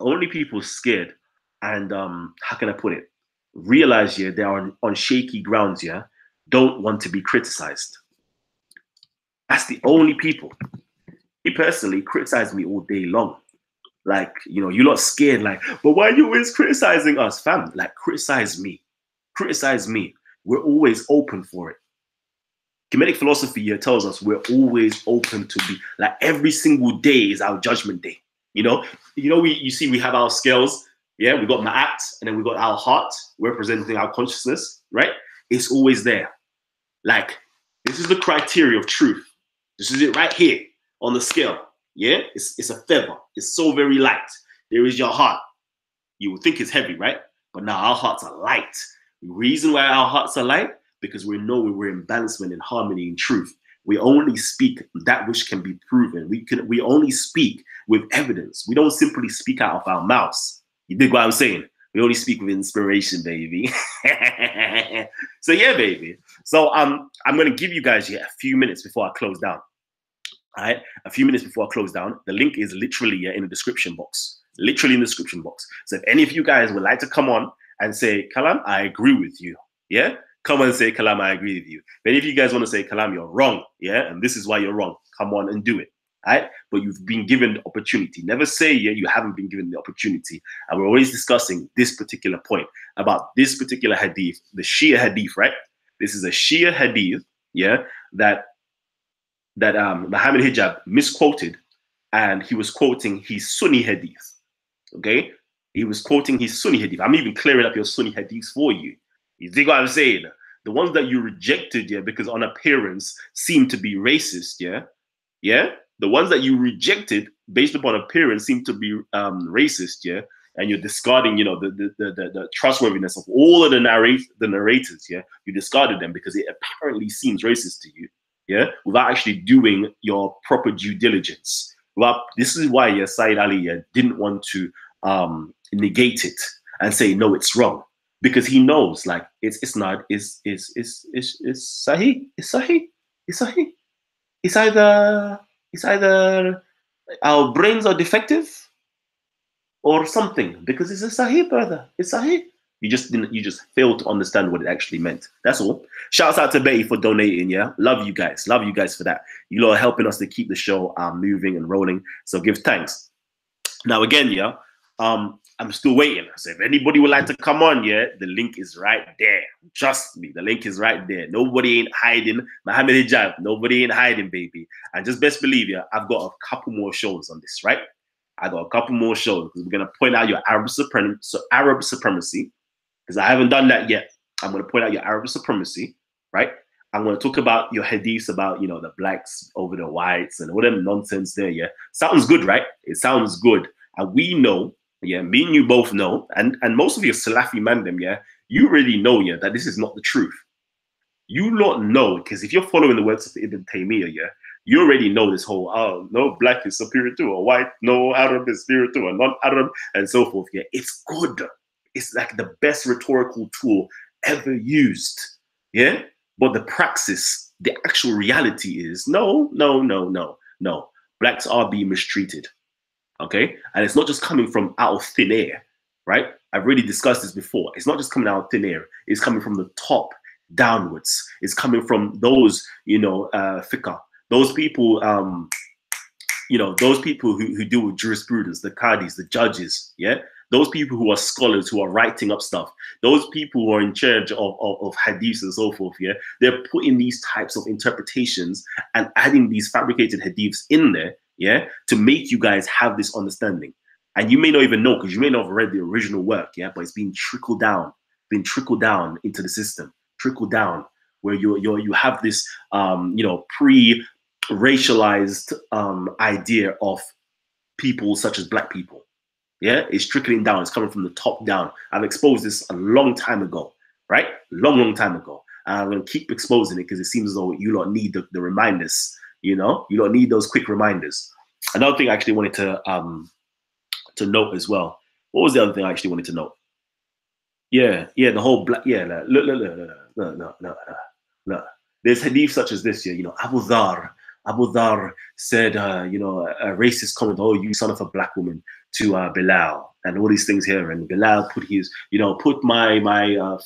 only people scared, and how can I put it? Realize, yeah, they are on shaky grounds, yeah, don't want to be criticized. That's the only people. He personally criticized me all day long. Like, you know, you're not scared, like, but why are you always criticizing us, fam? Like, criticize me. Criticize me. We're always open for it. Kemetic philosophy here tells us we're always open to be, like, every single day is our judgment day. You know, you see we have our scales, yeah, we got ma'at, and then we got our heart representing our consciousness, right? It's always there. Like, this is the criteria of truth. This is it right here on the scale. Yeah, it's a feather. It's so very light. There is your heart. You would think it's heavy, right? But now our hearts are light. The reason why our hearts are light, because we know we're in balancement, in harmony, in truth. We only speak that which can be proven. We only speak with evidence. We don't simply speak out of our mouths. You dig what I'm saying? We only speak with inspiration, baby. So yeah, baby. So I'm gonna give you guys a few minutes before I close down. All right, a few minutes before I close down. The link is literally in the description box. Literally in the description box. So if any of you guys would like to come on and say, Kalam, I agree with you. Yeah? Come on and say, Kalam, I agree with you. If any of you guys want to say, Kalam, you're wrong. Yeah? And this is why you're wrong. Come on and do it. All right? But you've been given the opportunity. Never say, yeah, you haven't been given the opportunity. And we're always discussing this particular point about this particular hadith, the Shia hadith, right? This is a Shia hadith, yeah, that Mohammad Hijab misquoted, and he was quoting his Sunni hadith. Okay, he was quoting his Sunni hadith. I'm even clearing up your Sunni hadiths for you. You think what I'm saying? The ones that you rejected, yeah, because on appearance seem to be racist, yeah, yeah. The ones that you rejected based upon appearance seem to be racist, yeah, and you're discarding, you know, the trustworthiness of all of the narrators, yeah. You discarded them because it apparently seems racist to you. Yeah, without actually doing your proper due diligence. Well, this is why Sayyid Ali didn't want to negate it and say no, it's wrong, because he knows like it's sahih, it's sahih. It's either our brains are defective or something, because it's a sahih, brother. It's sahih. You just failed to understand what it actually meant. That's all. Shouts out to Betty for donating, yeah? Love you guys. Love you guys for that. You lot are helping us to keep the show moving and rolling. So give thanks. Now again, yeah, I'm still waiting. So if anybody would like to come on, yeah, the link is right there. Trust me, the link is right there. Nobody ain't hiding. Mohammad Hijab, nobody ain't hiding, baby. And just best believe, yeah, I've got a couple more shows on this, right? I got a couple more shows because we're going to point out your Arab supremacy. Because I haven't done that yet. I'm going to point out your Arab supremacy, right? I'm going to talk about your hadiths about, you know, the blacks over the whites and all them nonsense there, yeah? Sounds good, right? It sounds good. And we know, yeah, me and you both know, and most of your Salafi mandem, yeah, you already know, yeah, that this is not the truth. You lot know, because if you're following the words of Ibn Taymiyyah, yeah, you already know this whole, oh, no black is superior to a white, no Arab is superior to a non-Arab, and so forth, yeah? It's good. It's like the best rhetorical tool ever used, yeah? But the praxis, the actual reality is, no. Blacks are being mistreated, okay? And it's not just coming from out of thin air, right? I've already discussed this before. It's not just coming out of thin air. It's coming from the top downwards. It's coming from those, you know, fiqh, those people, you know, those people who deal with jurisprudence, the qadis, the judges, yeah? those people who are scholars, who are writing up stuff, those people who are in charge of hadiths and so forth, yeah, they're putting these types of interpretations and adding these fabricated hadiths in there, yeah, to make you guys have this understanding. And you may not even know, because you may not have read the original work, yeah, but it's being trickled down into the system, trickled down, where you have this you know, pre-racialized idea of people such as black people. Yeah, it's trickling down. It's coming from the top down. I've exposed this a long time ago, right? Long time ago. And I'm going to keep exposing it because it seems as though you lot need the reminders, you know? You lot need those quick reminders. Another thing I actually wanted to note as well. What was the other thing I actually wanted to note? Yeah, the whole black, yeah, look. There's hadith such as this, yeah, you know, Abu Dhar said, you know, a racist comment, oh, you son of a black woman, to Bilal, and all these things here, and Bilal put his, you know, put my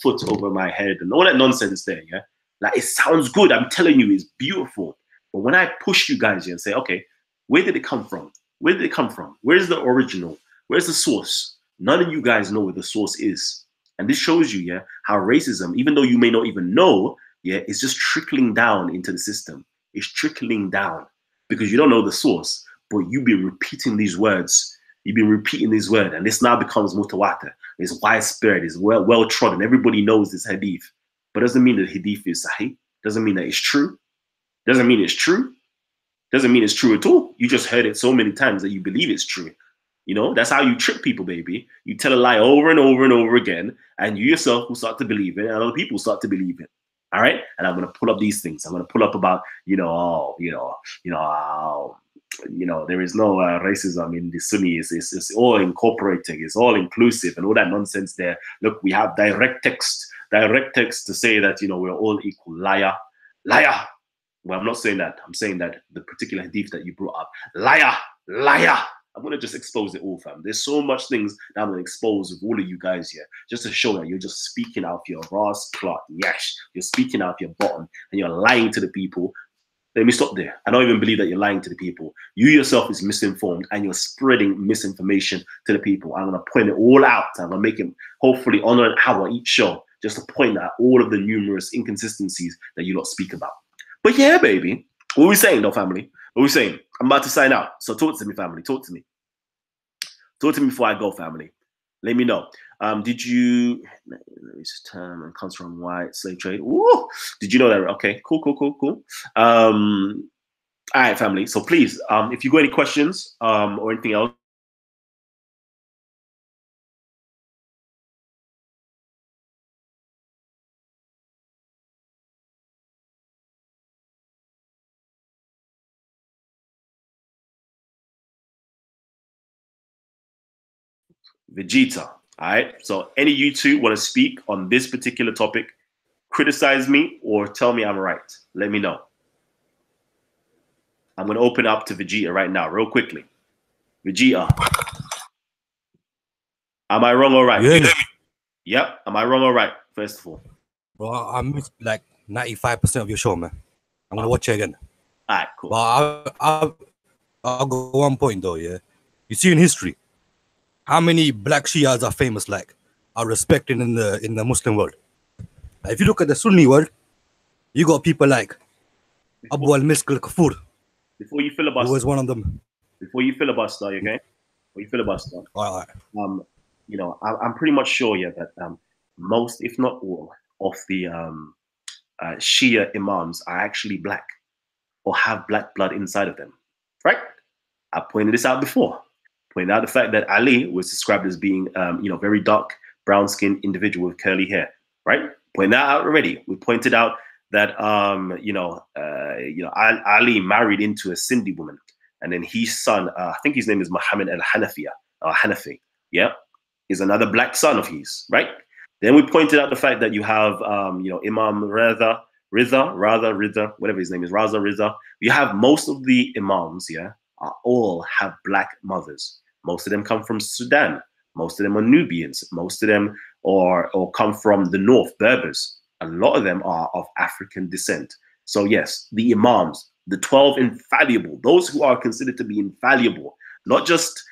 foot over my head, and all that nonsense there, yeah. Like, it sounds good. I'm telling you, it's beautiful. But when I push you guys here and say, okay, where did it come from? Where did it come from? Where's the original? Where's the source? None of you guys know where the source is, and this shows you, yeah, how racism, even though you may not even know, yeah, it's just trickling down into the system. It's trickling down because you don't know the source, but you've been repeating these words. You've been repeating this word, and this now becomes mutawatir. It's widespread. It's well trodden. Everybody knows this hadith, but doesn't mean that hadith is sahih. Doesn't mean that it's true. Doesn't mean it's true. Doesn't mean it's true at all. You just heard it so many times that you believe it's true. You know, that's how you trick people, baby. You tell a lie over and over and over again, and you yourself will start to believe it, and other people start to believe it. All right, and I'm gonna pull up these things. I'm gonna pull up about, you know, there is no racism in the Sunni. It's all incorporating. It's all inclusive and all that nonsense there. Look, we have direct text to say that, you know, we're all equal. Liar. Well, I'm not saying that. I'm saying that the particular hadith that you brought up, liar. I'm gonna just expose it all, fam. There's so much things that I'm gonna expose with all of you guys here, just to show that you're just speaking out of your ras clot, yash. You're speaking out of your bottom, and you're lying to the people. Let me stop there. I don't even believe that you're lying to the people. You yourself is misinformed, and you're spreading misinformation to the people. I'm gonna point it all out. I'm gonna make it hopefully on an hour each show, just to point out all of the numerous inconsistencies that you lot speak about. But yeah, baby, what are we saying though, family? What are we saying? I'm about to sign out. So talk to me, family. Talk to me. Talk to me before I go, family. Let me know. Did you, this term comes from white slave trade. Ooh, did you know that? Okay, cool. All right, family. So please, if you got any questions or anything else, Vegeta. All right. So any of you two want to speak on this particular topic, criticize me or tell me I'm right. Let me know. I'm going to open up to Vegeta right now, real quickly. Vegeta. Am I wrong or right? Yeah. Yep. Am I wrong or right? First of all. Bro, I missed like 95% of your show, man. I'm going to watch it again. All right, cool. But I'll go one point though, yeah. You see in history, how many black Shias are famous, like, are respected in the Muslim world? If you look at the Sunni world, you got people like Abu al-Misk al-Kafur. Before you filibuster, who was one of them. Before you filibuster, okay? Before you filibuster. All right. You know, I'm pretty much sure, yeah, that most, if not all, of the Shia imams are actually black or have black blood inside of them, right? I pointed this out before. Pointed out the fact that Ali was described as being, you know, very dark, brown-skinned individual with curly hair, right? Pointed that out already. We pointed out that, Ali married into a Sindhi woman, and then his son, I think his name is Mohammad Hanafi, yeah, is another black son of his, right? Then we pointed out the fact that you have, Imam Riza, whatever his name is, Riza. You have most of the imams, yeah, all have black mothers. Most of them come from Sudan. Most of them are Nubians. Most of them or come from the north, Berbers. A lot of them are of African descent. So yes, the imams, the 12 infallible, those who are considered to be infallible, not just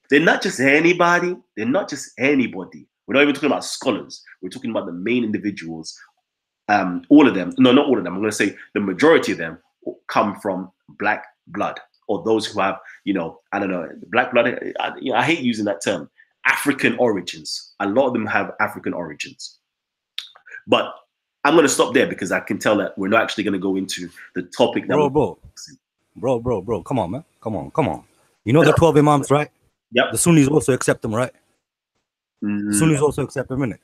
They're not just anybody. They're not just anybody. We're not even talking about scholars. We're talking about the main individuals. All of them, no, not all of them. I'm going to say the majority of them come from black blood, or those who have, I don't know, black blood. I hate using that term. African origins. A lot of them have African origins. But I'm going to stop there because I can tell that we're not actually going to go into the topic. Bro. Come on, man. Come on. You know the 12 Imams, right? Yep. The Sunnis also accept them, right? The Sunnis also accept them, innit?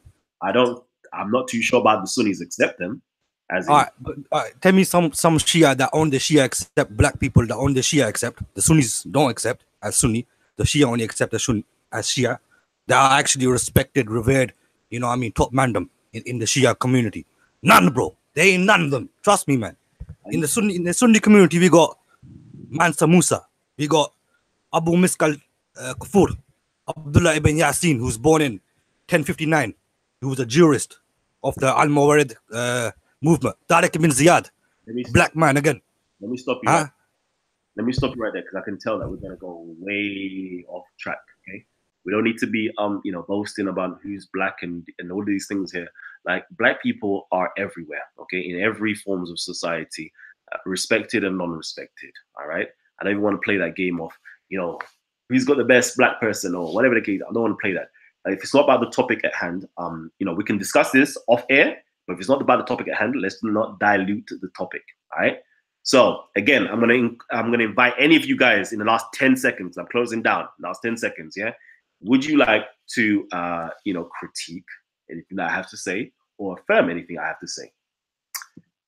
I'm not too sure about the Sunnis accept them. All right, tell me some Shia that own the Shia accept black people that own the Shia accept. The Sunnis don't accept as Sunni. The Shia only accept as Shia. They are actually respected, revered, top mandem in the Shia community. None, bro. There ain't none of them. Trust me, man. In the Sunni community, we got Mansa Musa. We got Abu Miskal Kufur. Abdullah ibn Yasin, who's born in 1059. He was a jurist of the Al-Mawarid movement. Tariq ibn Ziyad, black man again. Let me stop you. Huh? Let me stop you right there because I can tell that we're gonna go way off track. Okay, we don't need to be boasting about who's black and all these things here. Like, black people are everywhere. Okay, in every forms of society, respected and non-respected. All right, I don't even want to play that game of who's got the best black person or whatever the case. I don't want to play that. If it's not about the topic at hand, we can discuss this off air. But if it's not about the topic at hand, let's not dilute the topic. All right. So again, I'm gonna invite any of you guys in the last 10 seconds. I'm closing down. Last 10 seconds. Yeah. Would you like to critique anything that I have to say or affirm anything I have to say?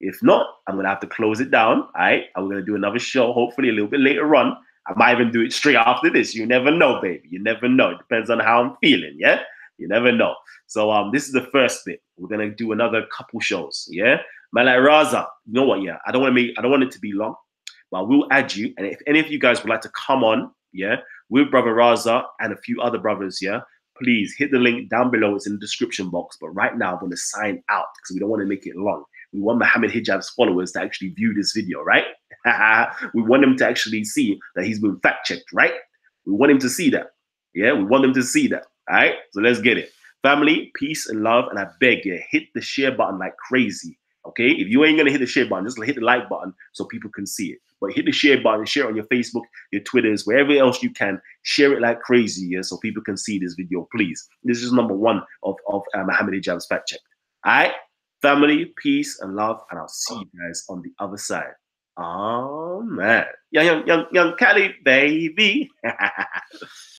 If not, I'm gonna have to close it down. All right. I'm gonna do another show, hopefully a little bit later on. I might even do it straight after this. You never know, baby. You never know. It depends on how I'm feeling. Yeah. You never know. So this is the first bit. We're gonna do another couple shows. Yeah. Malay Raza, you know what? Yeah. I don't want it to be long, but I will add you. And if any of you guys would like to come on, yeah, with Brother Raza and a few other brothers, yeah, please hit the link down below. It's in the description box. But right now, I'm gonna sign out because we don't want to make it long. We want Mohammad Hijab's followers to actually view this video, right? We want them to actually see that he's been fact-checked, right? We want him to see that. Yeah, we want them to see that. All right, so let's get it. Family, peace and love. And I beg you, hit the share button like crazy. Okay, if you ain't gonna hit the share button, just hit the like button so people can see it. But hit the share button, share it on your Facebook, your Twitters, wherever else you can. Share it like crazy, yeah, so people can see this video, please. This is number one of Mohammad Hijab's fact check. All right, family, peace and love, and I'll see you guys on the other side. Oh man, young Cali, baby.